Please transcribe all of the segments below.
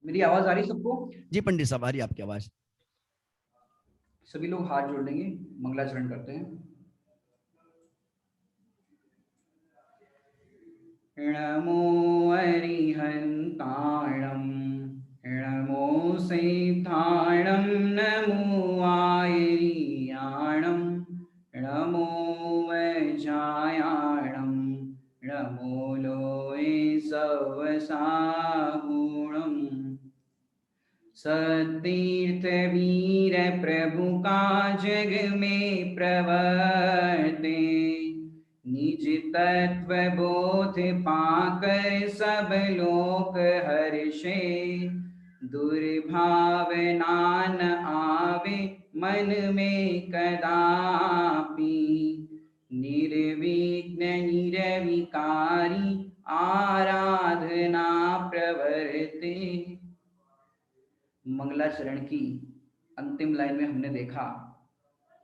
मेरी आवाज आ रही सबको? जी पंडित साहब, आ रही है आपकी आवाज। सभी लोग हाथ जोड़ लेंगे, मंगलाचरण करते हैं। नमो अरिहन्ताणं, नमो सिद्धाणं, नमो आयर्याणं, नमो वज्रायाणं, नमो लोये सवसागुणम्। सतीर्थ वीर प्रभु का जग में प्रवर्ते, निज तत्व बोध पाकर सब लोक हर्षे। दुर्भावना न आवे मन में कदापि, निर्विघ्न निर्विकारी आराधना प्रवर्ते। मंगलाचरण की अंतिम लाइन में हमने देखा,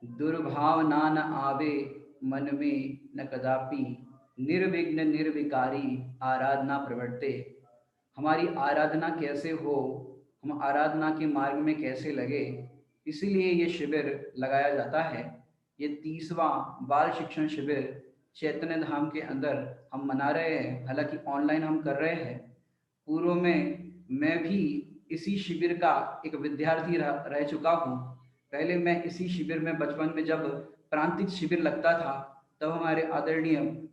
दुर्भावना न आवे मन में न कदापि, निर्विघ्न निर्विकारी आराधना प्रवर्ते। हमारी आराधना कैसे हो, हम आराधना के मार्ग में कैसे लगे, इसीलिए ये शिविर लगाया जाता है। ये 30वां बाल शिक्षण शिविर चैतन्य धाम के अंदर हम मना रहे हैं। हालांकि ऑनलाइन हम कर रहे हैं। पूर्व में मैं भी इसी शिविर का एक विद्यार्थी रह चुका हूँ। पहले मैं इसी शिविर में बचपन में जब प्रांतिक शिविर लगता था, तब हमारे आदरणीय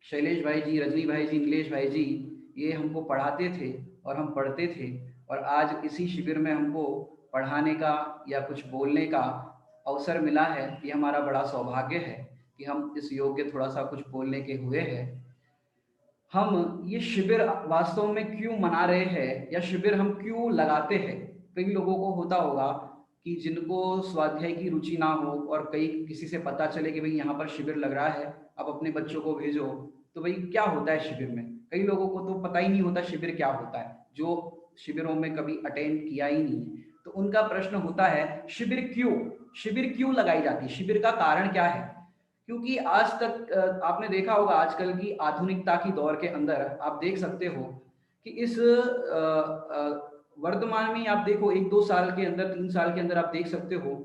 शैलेश भाई जी, रजनी भाई जी, नीलेश भाई जी ये हमको पढ़ाते थे और हम पढ़ते थे। और आज इसी शिविर में हमको पढ़ाने का या कुछ बोलने का अवसर मिला है। ये हमारा बड़ा सौभाग्य है कि हम इस योग्य थोड़ा सा कुछ बोलने के हुए हैं। हम ये शिविर वास्तव में क्यों मना रहे हैं या शिविर हम क्यों लगाते हैं? कई लोगों को होता होगा कि जिनको स्वाध्याय की रुचि ना हो और कई किसी से पता चले कि भाई यहाँ पर शिविर लग रहा है, आप अपने बच्चों को भेजो, तो भाई क्या होता है शिविर में? कई लोगों को तो पता ही नहीं होता शिविर क्या होता है, जो शिविरों में कभी अटेंड किया ही नहीं है। तो उनका प्रश्न होता है शिविर क्यों लगाई जाती है, शिविर का कारण क्या है? क्योंकि आज तक आपने देखा होगा, आजकल की आधुनिकता की दौर के अंदर आप देख सकते हो कि इस वर्तमान में आप देखो 1-2 साल के अंदर, 3 साल के अंदर आप देख सकते हो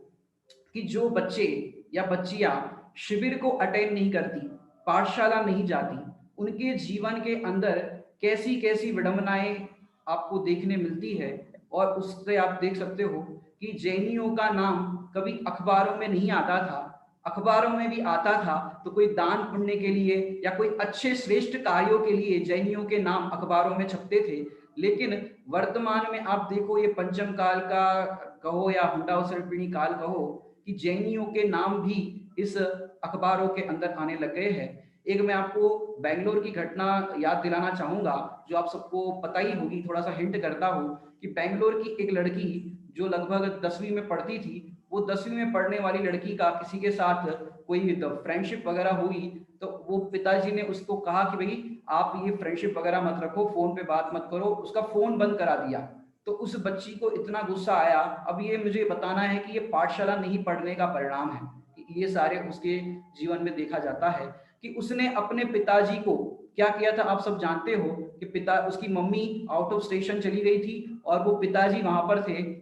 कि जो बच्चे या बच्चियां शिविर को अटेंड नहीं करती, पाठशाला नहीं जाती, उनके जीवन के अंदर कैसी कैसी विडंबनाएं आपको देखने मिलती है। और उससे आप देख सकते हो कि जैनियों का नाम कभी अखबारों में नहीं आता था, अखबारों में भी आता था तो कोई दान पुण्य के लिए या कोई अच्छे श्रेष्ठ कार्यों के लिए जैनियों के नाम अखबारों में छपते थे। लेकिन वर्तमान में आप देखो, ये पंचम काल का कहो या हुंडावसर्पिणी काल कहो, कि जैनियों के नाम भी इस अखबारों के अंदर आने लग गए हैं। एक मैं आपको बेंगलोर की घटना याद दिलाना चाहूंगा, जो आप सबको पता ही होगी। थोड़ा सा हिंट करता हूँ कि बेंगलोर की एक लड़की जो लगभग 10वीं में पढ़ती थी, वो 10वीं में पढ़ने वाली लड़की का किसी के साथ कोई फ्रेंडशिप वगैरह हुई, तो वो पिताजी ने उसको कहा कि भाई आप ये फ्रेंडशिप वगैरह मत रखो, फोन पे बात मत करो, उसका फोन बंद करा दिया। तो उस बच्ची को इतना गुस्सा आया। अब ये मुझे बताना है कि ये पाठशाला नहीं पढ़ने का परिणाम है, कि ये सारे उसके जीवन में देखा जाता है कि उसने अपने पिताजी को क्या किया था। आप सब जानते हो कि उसकी मम्मी आउट ऑफ स्टेशन चली गई थी और वो पिताजी वहां पर थे।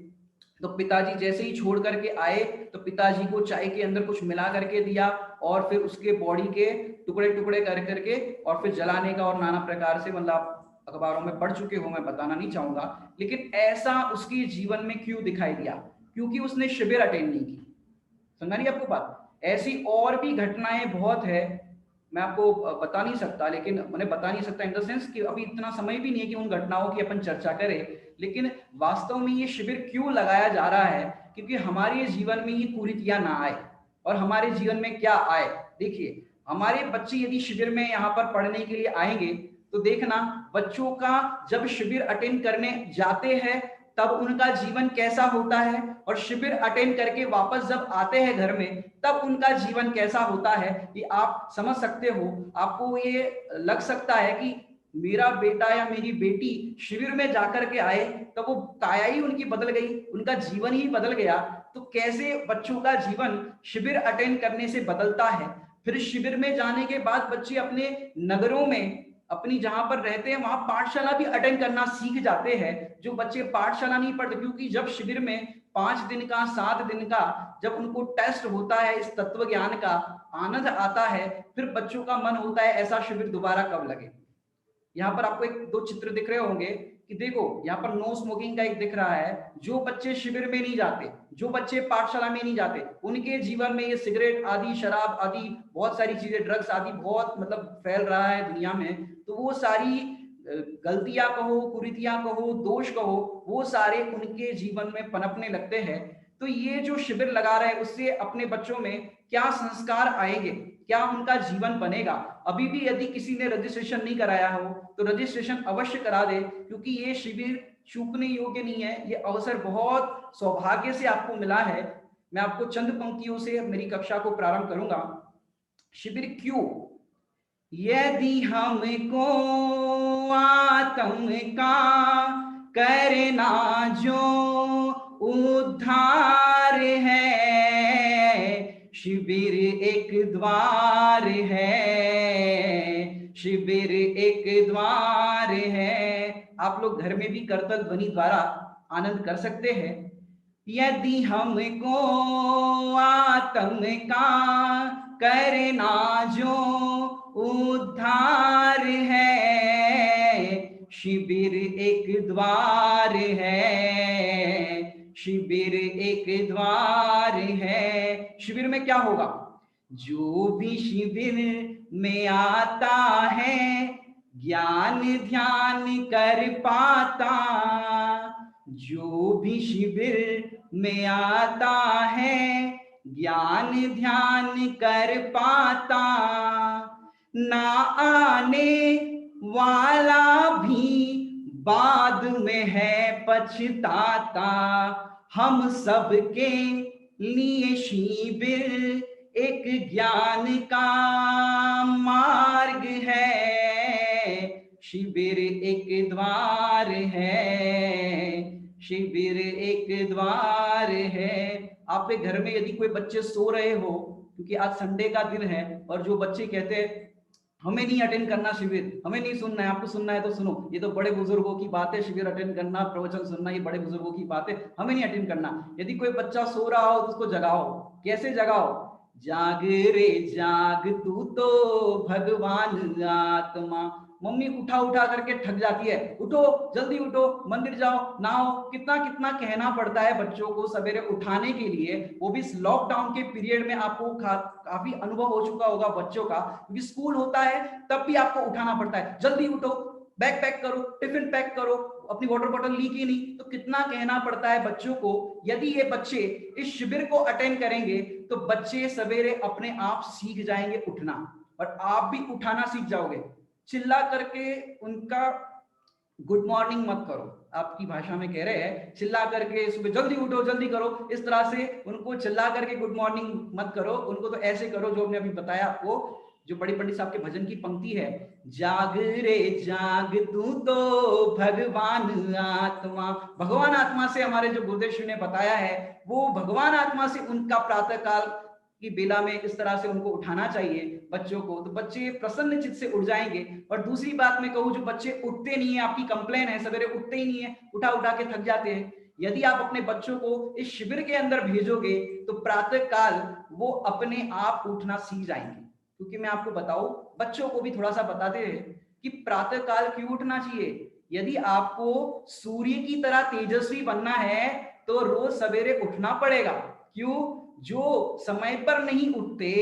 तो पिताजी जैसे ही छोड़ करके आए तो पिताजी को चाय के अंदर कुछ मिला करके दिया और फिर उसके बॉडी के टुकड़े टुकड़े कर करके और फिर जलाने का और नाना प्रकार से, मतलब अखबारों में पढ़ चुके हो, मैं बताना नहीं चाहूंगा। लेकिन ऐसा उसके जीवन में क्यों दिखाई दिया? क्योंकि उसने शिविर अटेंड नहीं की। समझा नहीं आपको बात? ऐसी और भी घटनाएं बहुत है, मैं आपको बता नहीं सकता। लेकिन मैंने बता नहीं सकता इन द सेंस कि अभी इतना समय भी नहीं है कि उन घटनाओं की अपन चर्चा करें। लेकिन वास्तव में ये शिविर क्यों लगाया जा रहा है? क्योंकि हमारे जीवन में ये कुरीतियां ना आए और हमारे जीवन में क्या आए। देखिए, हमारे बच्चे यदि शिविर में यहाँ पर पढ़ने के लिए आएंगे तो देखना, बच्चों का जब शिविर अटेंड करने जाते हैं तब उनका जीवन कैसा होता है, और शिविर अटेंड करके वापस जब आते हैं घर में तब उनका जीवन कैसा होता है, ये आप समझ सकते हो। आपको ये लग सकता है कि मेरा बेटा या मेरी बेटी शिविर में जाकर के आए तो वो काया ही उनकी बदल गई, उनका जीवन ही बदल गया। तो कैसे बच्चों का जीवन शिविर अटेंड करने से बदलता है? फिर शिविर में जाने के बाद बच्चे अपने नगरों में अपनी जहां पर रहते हैं वहां पाठशाला भी अटेंड करना सीख जाते हैं। जो बच्चे पाठशाला नहीं पढ़ते, क्योंकि जब शिविर में 5 दिन का 7 दिन का जब उनको टेस्ट होता है इस तत्व ज्ञान का, आनंद आता है, फिर बच्चों का मन होता है ऐसा शिविर दोबारा कब लगे। यहाँ पर आपको एक दो चित्र दिख रहे होंगे कि देखो यहाँ पर नो स्मोकिंग का एक दिख रहा है। जो बच्चे शिविर में नहीं जाते, जो बच्चे पाठशाला में नहीं जाते, उनके जीवन में ये सिगरेट आदि, शराब आदि, बहुत सारी चीजें, ड्रग्स आदि बहुत मतलब फैल रहा है दुनिया में। तो वो सारी गलतियां कहो, कुरीतियां कहो, दोष कहो, वो सारे उनके जीवन में पनपने लगते हैं। तो ये जो शिविर लगा रहे हैं उससे अपने बच्चों में क्या संस्कार आएंगे, क्या उनका जीवन बनेगा। अभी भी यदि किसी ने रजिस्ट्रेशन नहीं कराया हो तो रजिस्ट्रेशन अवश्य करा दे, क्योंकि ये शिविर चूकने योग्य नहीं है। ये अवसर बहुत सौभाग्य से आपको मिला है। मैं आपको चंद पंक्तियों से मेरी कक्षा को प्रारंभ करूंगा। शिविर क्यों? यदि हमको आत्म का करना जो उद्धार है, शिविर एक द्वार है, शिविर एक द्वार है। आप लोग घर में भी करतल ध्वनि द्वारा आनंद कर सकते हैं। यदि हमको आत्म का करना जो उद्धार है, शिविर एक द्वार है, शिविर एक द्वार है। शिविर में क्या होगा? जो भी शिविर में आता है ज्ञान ध्यान कर पाता, जो भी शिविर में आता है ज्ञान ध्यान कर पाता, ना आने वाला भी बाद में है पछताता। हम सबके लिए शिविर एक ज्ञान का मार्ग है, शिविर एक द्वार है, शिविर एक द्वार है। आपके घर में यदि कोई बच्चे सो रहे हो, क्योंकि आज संडे का दिन है, और जो बच्चे कहते हैं हमें नहीं अटेंड करना शिविर, हमें नहीं सुनना है, आपको सुनना है तो सुनो, ये तो बड़े बुजुर्गों की बात है, शिविर अटेंड करना, प्रवचन सुनना, ये बड़े बुजुर्गों की बात है, हमें नहीं अटेंड करना। यदि कोई बच्चा सो रहा हो तो उसको जगाओ। कैसे जगाओ? जाग रे जाग तू तो भगवान आत्मा। मम्मी उठा उठा करके थक जाती है, उठो जल्दी उठो, मंदिर जाओ, नहाओ। कितना कितना कहना पड़ता है बच्चों को सवेरे उठाने के लिए। वो भी लॉकडाउन के पीरियड में आपको काफी अनुभव हो चुका होगा बच्चों का, क्योंकि स्कूल होता है तब भी आपको उठाना पड़ता है, जल्दी उठो, बैग पैक करो, टिफिन पैक करो, अपनी वाटर बॉटल ली कि नहीं। तो कितना कहना पड़ता है बच्चों को। यदि ये बच्चे इस शिविर को अटेंड करेंगे तो बच्चे सवेरे अपने आप सीख जाएंगे उठना, और आप भी उठाना सीख जाओगे। चिल्ला करके उनका गुड मॉर्निंग मत करो, आपकी भाषा में कह रहे हैं चिल्ला करके सुबह जल्दी उठो जल्दी करो, इस तरह से उनको चिल्ला करके गुड मॉर्निंग मत करो। उनको तो ऐसे करो जो हमने अभी बताया आपको, जो बड़ी पंडित साहब के भजन की पंक्ति है, जाग रे जाग तू तो भगवान आत्मा। भगवान आत्मा से हमारे जो गुरुदेव श्री ने बताया है, वो भगवान आत्मा से उनका प्रातः काल की बेला में इस तरह से उनको उठाना चाहिए बच्चों को, तो बच्चे प्रसन्न चित्त से उठ जाएंगे। और दूसरी बात मैं कहूँ, जो बच्चे उठते नहीं है, आपकी कंप्लेन है सवेरे उठते ही नहीं है, उठा उठा के थक जाते हैं, यदि आप अपने बच्चों को इस शिविर के अंदर भेजोगे तो प्रातः काल वो अपने आप उठना सीख जाएंगे। क्योंकि मैं आपको बताऊं, बच्चों को भी थोड़ा सा बताते हैं कि प्रातः काल क्यों उठना चाहिए। यदि आपको सूर्य की तरह तेजस्वी बनना है तो रोज सवेरे उठना पड़ेगा। क्यों? जो समय पर नहीं उठते,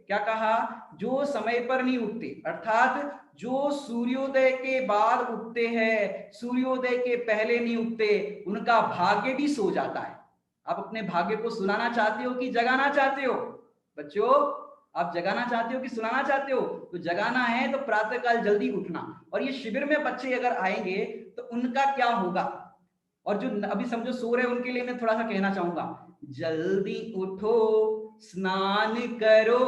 क्या कहा, जो समय पर नहीं उठते, अर्थात जो सूर्योदय के बाद उठते हैं, सूर्योदय के पहले नहीं उठते, उनका भाग्य भी सो जाता है। आप अपने भाग्य को सुनाना चाहते हो कि जगाना चाहते हो? बच्चों, आप जगाना चाहते हो कि सुनाना चाहते हो? तो जगाना है तो प्रातःकाल जल्दी उठना। और ये शिविर में बच्चे अगर आएंगे तो उनका क्या होगा, और जो अभी समझो सो रहे उनके लिए मैं थोड़ा सा कहना चाहूंगा, जल्दी उठो, स्नान करो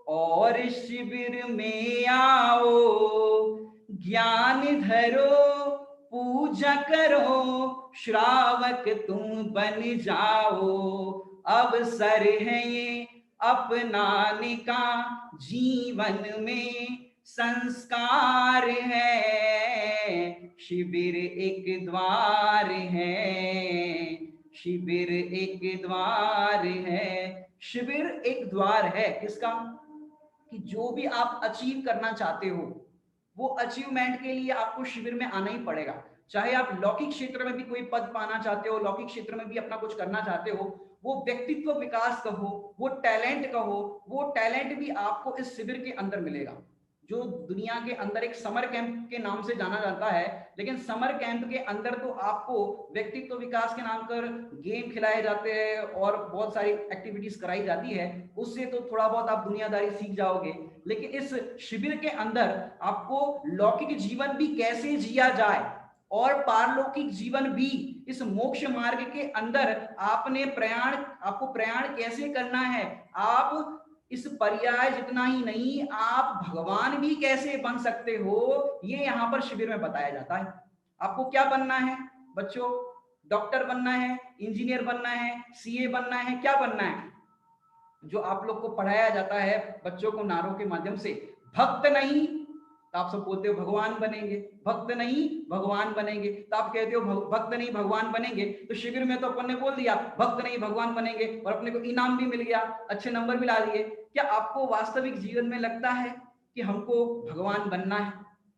और शिविर में आओ, ज्ञान धरो, पूजा करो, श्रावक तुम बन जाओ। अवसर है ये अपनाने का जीवन में, संस्कार है, शिविर एक द्वार है, शिविर एक द्वार है। शिविर एक द्वार है किसका? कि जो भी आप अचीव करना चाहते हो वो अचीवमेंट के लिए आपको शिविर में आना ही पड़ेगा। चाहे आप लौकिक क्षेत्र में भी कोई पद पाना चाहते हो, लौकिक क्षेत्र में भी अपना कुछ करना चाहते हो, वो व्यक्तित्व विकास कहो, वो टैलेंट कहो, वो टैलेंट भी आपको इस शिविर के अंदर मिलेगा। जो दुनिया के अंदर एक समर कैंप के नाम से जाना जाता है, लेकिन समर कैंप के अंदर तो आपको व्यक्तित्व विकास के नाम पर गेम खिलाए जाते हैं और बहुत सारी एक्टिविटीज कराई जाती है, उससे तो थोड़ा बहुत आप दुनियादारी सीख जाओगे। लेकिन इस शिविर के अंदर आपको लौकिक जीवन भी कैसे जिया जाए और पारलौकिक जीवन भी, इस मोक्ष मार्ग के अंदर आपको प्रयाण कैसे करना है, आप इस पर्याय जितना ही नहीं आप भगवान भी कैसे बन सकते हो, ये यहां पर शिविर में बताया जाता है। आपको क्या बनना है बच्चों? डॉक्टर बनना है, इंजीनियर बनना है, सीए बनना है, क्या बनना है? जो आप लोग को पढ़ाया जाता है बच्चों को नारों के माध्यम से, भक्त नहीं तो आप सब बोलते हो भगवान बनेंगे, भक्त नहीं भगवान बनेंगे, तो आप कहते हो भक्त नहीं भगवान बनेंगे। तो शिविर में तो अपन ने बोल दिया भक्त नहीं भगवान बनेंगे और अपने को इनाम भी मिल गया, अच्छे नंबर भी ला दिए। क्या आपको वास्तविक जीवन में लगता है कि हमको भगवान बनना है?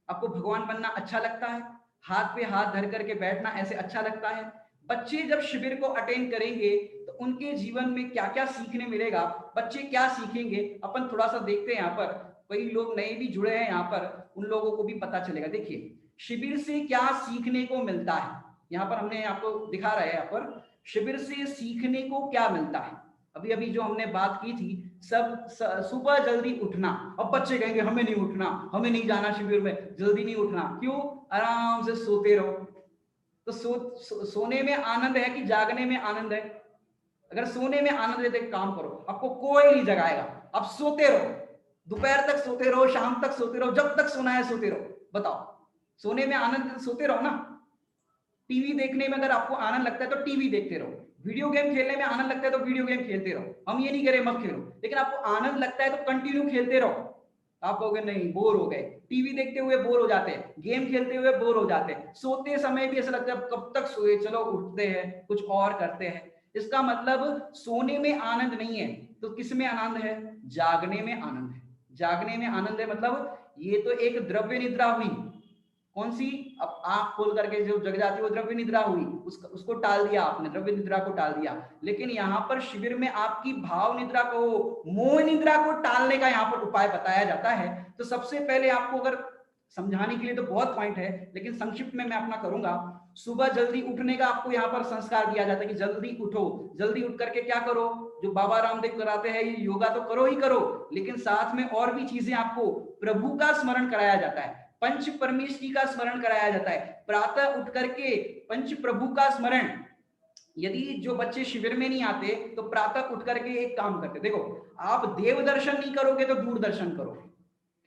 आपको भगवान बनना अच्छा लगता है? हाथ पे हाथ धर करके बैठना ऐसे अच्छा लगता है? बच्चे जब शिविर को अटेंड करेंगे तो उनके जीवन में क्या क्या सीखने मिलेगा, बच्चे क्या सीखेंगे, अपन थोड़ा सा देखते हैं। यहाँ पर कई लोग नए भी जुड़े हैं, यहाँ पर उन लोगों को भी पता चलेगा। देखिए शिविर से क्या सीखने को मिलता है, यहाँ पर हमने आपको दिखा रहे हैं। यहाँ पर शिविर से सीखने को क्या मिलता है, अभी अभी जो हमने बात की थी, सब सुबह जल्दी उठना। अब बच्चे कहेंगे हमें नहीं उठना, हमें नहीं जाना शिविर में, जल्दी नहीं उठना, क्यों? आराम से सोते रहो। तो सोने में आनंद है कि जागने में आनंद है? अगर सोने में आनंद है तो एक काम करो, आपको कोई नहीं जगाएगा, आप सोते रहो, दोपहर तक सोते रहो, शाम तक सोते रहो, जब तक सोना है सोते रहो। बताओ, सोने में आनंद, सोते रहो ना। टीवी देखने में अगर आपको आनंद लगता है तो टीवी देखते रहो, वीडियो गेम खेलने में आनंद लगता है तो वीडियो गेम खेलते रहो। हम ये नहीं कह रहे मत खेलो, लेकिन आपको आनंद लगता है तो कंटिन्यू खेलते रहो। आप कहोगे नहीं बोर हो गए, टीवी देखते हुए बोर हो जाते हैं, गेम खेलते हुए बोर हो जाते हैं, सोते समय भी ऐसा लगता है कब तक सोए, चलो उठते हैं कुछ और करते हैं। इसका मतलब सोने में आनंद नहीं है तो किस में आनंद है? जागने में आनंद है। जागने में आनंद है मतलब ये तो एक द्रव्य निद्रा हुई। कौन सी? अब आंख खोल करके जो जग जाती है वो द्रव्य निद्रा हुई, उसको टाल दिया आपने, द्रव्य निद्रा को टाल दिया। लेकिन यहाँ पर शिविर में आपकी भाव निद्रा को, मोह निद्रा को टालने का यहाँ पर उपाय बताया जाता है। तो सबसे पहले आपको, अगर समझाने के लिए तो बहुत पॉइंट है लेकिन संक्षिप्त में मैं अपना करूंगा। सुबह जल्दी उठने का आपको यहाँ पर संस्कार दिया जाता है कि जल्दी उठो, जल्दी उठ करके क्या करो, जो बाबा रामदेव कराते हैं, ये योगा तो करो ही करो, लेकिन साथ में और भी चीजें आपको प्रभु का स्मरण कराया जाता है, पंच परमेश्वरी का स्मरण कराया जाता है। प्रातः उठ करके पंच प्रभु का स्मरण, यदि जो बच्चे शिविर में नहीं आते तो प्रातः उठ करके एक काम करते, देखो आप देव दर्शन नहीं करोगे तो दूरदर्शन करोगे।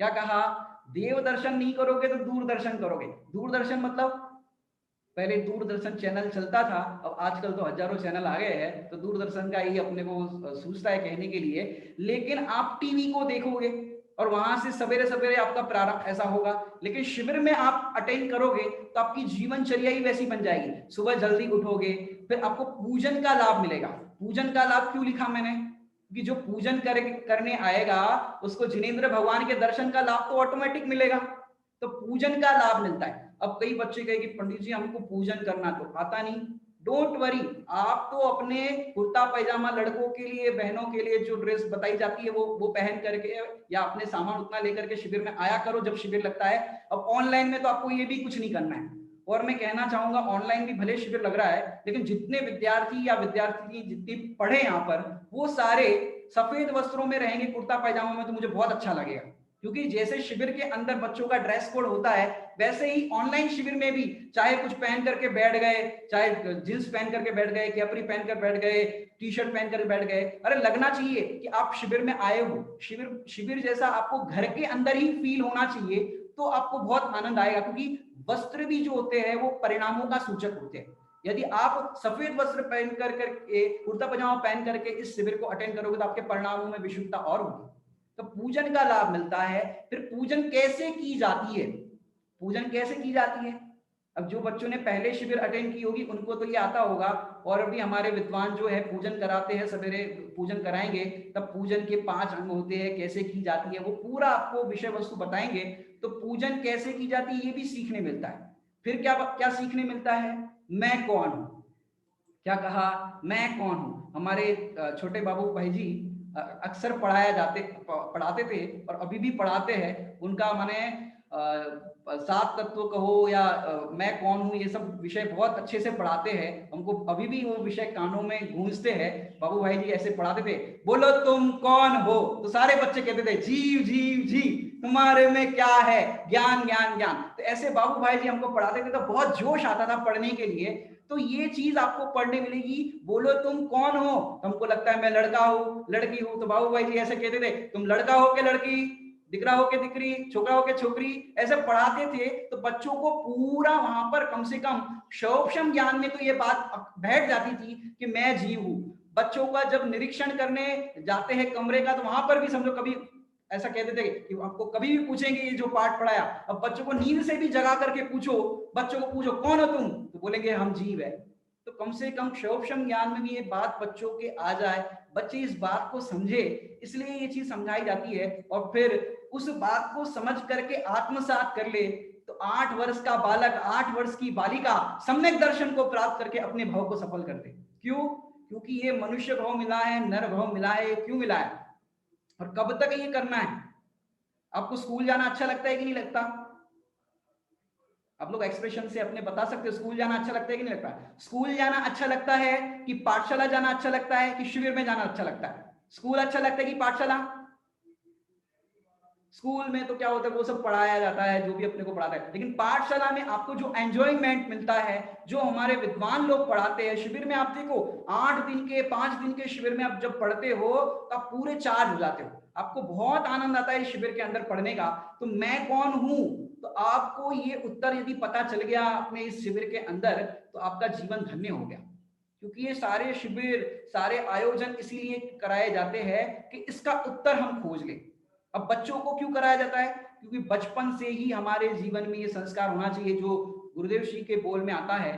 क्या कहा? देव दर्शन नहीं करोगे तो दूरदर्शन करोगे। दूरदर्शन मतलब पहले दूरदर्शन चैनल चलता था, अब आजकल तो हजारों चैनल आ गए हैं, तो दूरदर्शन का ही अपने को सूझता है कहने के लिए। लेकिन आप टीवी को देखोगे और वहां से सवेरे सवेरे आपका प्रारंभ ऐसा होगा, लेकिन शिविर में आप अटेंड करोगे तो आपकी जीवनचर्या ही वैसी बन जाएगी। सुबह जल्दी उठोगे, फिर आपको पूजन का लाभ मिलेगा। पूजन का लाभ क्यों लिखा मैंने? कि जो पूजन करने आएगा उसको जिनेंद्र भगवान के दर्शन का लाभ तो ऑटोमेटिक मिलेगा, तो पूजन का लाभ मिलता है। अब कई बच्चे कहे कि पंडित जी हमको पूजन करना तो आता नहीं। डोंट वरी, आप तो अपने कुर्ता पैजामा, लड़कों के लिए बहनों के लिए जो ड्रेस बताई जाती है वो पहन करके या अपने सामान उतना लेकर के शिविर में आया करो जब शिविर लगता है। अब ऑनलाइन में तो आपको ये भी कुछ नहीं करना है। और मैं कहना चाहूंगा ऑनलाइन भी भले शिविर लग रहा है, लेकिन जितने विद्यार्थी या विद्यार्थी जितनी पढ़े यहाँ पर वो सारे सफेद वस्त्रों में रहेंगे, कुर्ता पैजामा में, तो मुझे बहुत अच्छा लगेगा। क्योंकि जैसे शिविर के अंदर बच्चों का ड्रेस कोड होता है वैसे ही ऑनलाइन शिविर में भी चाहे कुछ पहन करके बैठ गए, चाहे जींस पहन करके बैठ गए, कैपरी पहन कर बैठ गए, टी शर्ट पहन कर बैठ गए, अरे लगना चाहिए कि आप शिविर में आए हो। शिविर जैसा आपको घर के अंदर ही फील होना चाहिए, तो आपको बहुत आनंद आएगा। क्योंकि वस्त्र भी जो होते हैं वो परिणामों का सूचक होते हैं। यदि आप सफेद वस्त्र पहन करके, कुर्ता पजामा पहन करके इस शिविर को अटेंड करोगे तो आपके परिणामों में विशुद्धता और होगी। तो पूजन का लाभ मिलता है। फिर पूजन कैसे की जाती है, पूजन कैसे की जाती है? अब जो बच्चों ने पहले शिविर अटेंड की होगी उनको तो ये आता होगा, और अभी हमारे विद्वान जो है पूजन कराते हैं, सवेरे पूजन कराएंगे, तब पूजन के 5 अंग होते हैं, कैसे की जाती है वो पूरा आपको विषय वस्तु बताएंगे। तो पूजन कैसे की जाती है ये भी सीखने मिलता है। फिर क्या क्या सीखने मिलता है? मैं कौन हूं। क्या कहा? मैं कौन हूं। हमारे छोटे बाबू भाई जी अक्सर पढ़ाते थे और अभी भी पढ़ाते हैं। उनका माने 7 तत्व कहो या मैं कौन हूं, ये सब विषय बहुत अच्छे से पढ़ाते हैं। हमको अभी भी वो विषय कानों में गूंजते हैं। बाबू भाई जी ऐसे पढ़ाते थे, बोलो तुम कौन हो, तो सारे बच्चे कहते थे जीव जीव जी, तुम्हारे में क्या है, ज्ञान ज्ञान ज्ञान। तो ऐसे बाबू भाई जी हमको पढ़ाते थे तो बहुत जोश आता था पढ़ने के लिए। तो ये चीज आपको पढ़ने मिलेगी, बोलो तुम कौन हो। तो हमको लगता है मैं लड़का हूँ, लड़की हूँ, तो बाबू भाई जी ऐसे कहते थे, तुम लड़का हो के लड़की, दिकरा हो के दिकरी, छोकरा हो के छोकरी, ऐसे पढ़ाते थे। तो बच्चों को पूरा वहां पर कम से कम शौक्षम ज्ञान में तो ये बात बैठ जाती थी कि मैं जीव हूँ। बच्चों का जब निरीक्षण करने जाते हैं कमरे का, तो वहां पर भी समझो कभी ऐसा कहते थे कि आपको कभी भी पूछेंगे ये जो पाठ पढ़ाया, अब बच्चों को नींद से भी जगा करके पूछो, बच्चों को पूछो कौन हो तुम, तो बोलेंगे हम जीव है। तो कम से कम शौक्षम ज्ञान में भी ये बात बच्चों के आ जाए, बच्चे इस बात को समझे, इसलिए ये चीज समझाई जाती है। और फिर उस बात को समझ करके आत्मसात कर ले, तो 8 वर्ष का बालक, 8 वर्ष की बालिका सम्यक दर्शन को प्राप्त करके अपने भाव को सफल करते। क्यों? क्योंकि ये मनुष्य भाव मिला है, नर भाव मिला है। क्यों मिला है और कब तक ये करना है? आपको स्कूल जाना अच्छा लगता है कि नहीं लगता? आप लोग एक्सप्रेशन से अपने बता सकते हो, स्कूल जाना अच्छा लगता है कि नहीं लगता? स्कूल जाना अच्छा लगता है कि पाठशाला जाना अच्छा लगता है कि शिविर में जाना अच्छा लगता है? स्कूल अच्छा लगता है कि पाठशाला? स्कूल में तो क्या होता है, वो सब पढ़ाया जाता है जो भी अपने को पढ़ाता है, लेकिन पाठशाला में आपको जो एंजॉयमेंट मिलता है, जो हमारे विद्वान लोग पढ़ाते हैं। शिविर में आप देखो 8 दिन के 5 दिन के शिविर में आप जब पढ़ते हो तो आप पूरे चार्ज हो जाते हो, आपको बहुत आनंद आता है शिविर के अंदर पढ़ने का। तो मैं कौन हूं, तो आपको ये उत्तर यदि पता चल गया अपने इस शिविर के अंदर, तो आपका जीवन धन्य हो गया। क्योंकि ये सारे शिविर, सारे आयोजन इसीलिए कराए जाते हैं कि इसका उत्तर हम खोज लें। अब बच्चों को क्यों कराया जाता है? क्योंकि बचपन से ही हमारे जीवन में ये संस्कार होना चाहिए, जो गुरुदेव श्री के बोल में आता है,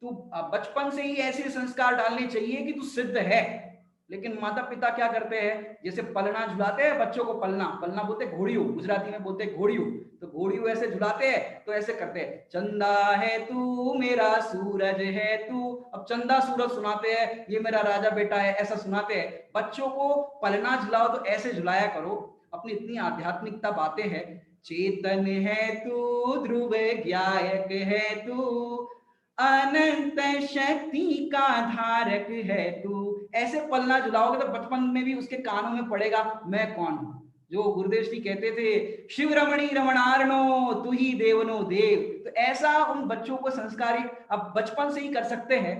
तू बचपन से ही ऐसे संस्कार डालने चाहिए कि तू सिद्ध है। लेकिन माता पिता क्या करते हैं, जैसे पलना झुलाते हैं बच्चों को, पलना पलना बोलते घोड़ियो, गुजराती में बोलते घोड़ियो। तो घोड़ियो ऐसे झुलाते हैं, तो ऐसे करते हैं, चंदा है तू मेरा सूरज है तू। अब चंदा सूरज सुनाते हैं, ये मेरा राजा बेटा है, ऐसा सुनाते हैं। बच्चों को पलना झुलाओ तो ऐसे झुलाया करो। अपनी इतनी आध्यात्मिकता बातें हैं, चेतन है तू, ध्रुव ज्ञायक है तू, अनंत शक्ति का धारक है तू। ऐसे पलना झुलाओगे तो बचपन में भी उसके कानों में पड़ेगा मैं कौन हूं। जो गुरुदेव श्री कहते थे, शिव रमणी रमणार्णो तू ही देवनो देव। तो ऐसा उन बच्चों को संस्कारित अब बचपन से ही कर सकते हैं।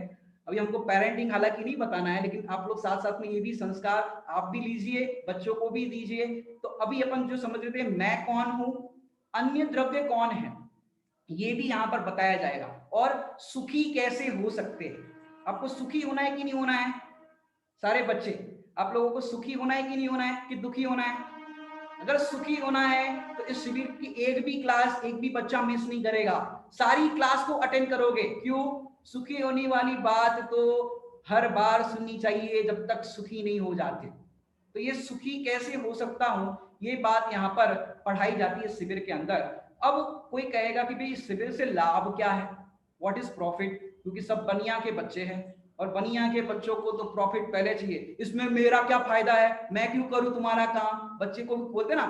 अभी हमको पेरेंटिंग हालांकि नहीं बताना है, लेकिन आप लोग साथ साथ में ये भी संस्कार आप भी लीजिए, बच्चों को भी दीजिए। तो अभी अपन जो समझ रहे थे मैं कौन हूं, अन्य द्रव्य कौन है, ये भी यहां पर बताया जाएगा। और सुखी कैसे हो सकते हैं, आपको सुखी होना है कि नहीं होना है? सारे बच्चे, आप लोगों को सुखी होना है कि नहीं होना है, कि दुखी होना है? अगर सुखी होना है तो इस शिविर की एक भी क्लास, एक भी बच्चा मिस नहीं करेगा, सारी क्लास को अटेंड करोगे। क्यों? सुखी होने वाली बात तो हर बार सुननी चाहिए जब तक सुखी नहीं हो जाते। तो ये सुखी कैसे हो सकता हूं, ये बात यहाँ पर पढ़ाई जाती है शिविर के अंदर। अब कोई कहेगा कि भाई शिविर से लाभ क्या है, व्हाट इज प्रॉफिट, क्योंकि सब बनिया के बच्चे हैं और बनिया के बच्चों को तो प्रॉफिट पहले चाहिए। इसमें मेरा क्या फायदा है, मैं क्यों करूं तुम्हारा काम? बच्चे को बोलते ना,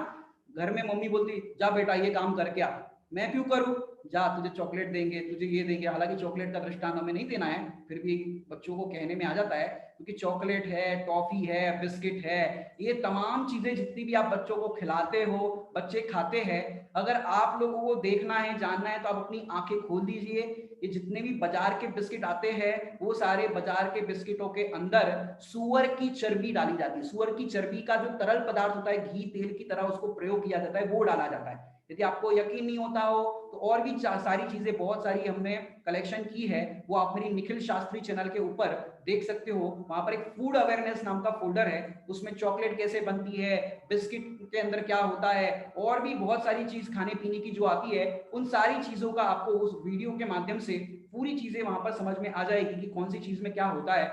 घर में मम्मी बोलती जा बेटा ये काम करके आ, मैं क्यों करूं, जा तुझे चॉकलेट देंगे, तुझे ये देंगे। हालांकि चॉकलेट का दृष्टांत हमें नहीं देना है, फिर भी बच्चों को कहने में आ जाता है, क्योंकि चॉकलेट है, टॉफी है, बिस्किट है, ये तमाम चीजें जितनी भी आप बच्चों को खिलाते हो, बच्चे खाते हैं। अगर आप लोगों को देखना है, जानना है, तो आप अपनी आंखें खोल दीजिए। ये जितने भी बाजार के बिस्किट आते हैं, वो सारे बाजार के बिस्किटों के अंदर सुअर की चर्बी डाली जाती है। सुअर की चर्बी का जो तरल पदार्थ होता है, घी तेल की तरह उसको प्रयोग किया जाता है, वो डाला जाता है। यदि आपको यकीन नहीं होता हो तो और भी सारी चीजें बहुत सारी हमने कलेक्शन की है, वो आप मेरी निखिल शास्त्री चैनल के ऊपर देख सकते हो। वहां पर एक फूड अवेयरनेस नाम का फोल्डर है, उसमें चॉकलेट कैसे बनती है, बिस्किट के अंदर क्या होता है, और भी बहुत सारी चीज खाने पीने की जो आती है, उन सारी चीजों का आपको उस वीडियो के माध्यम से पूरी चीजें वहां पर समझ में आ जाएगी कि कौन सी चीज में क्या होता है।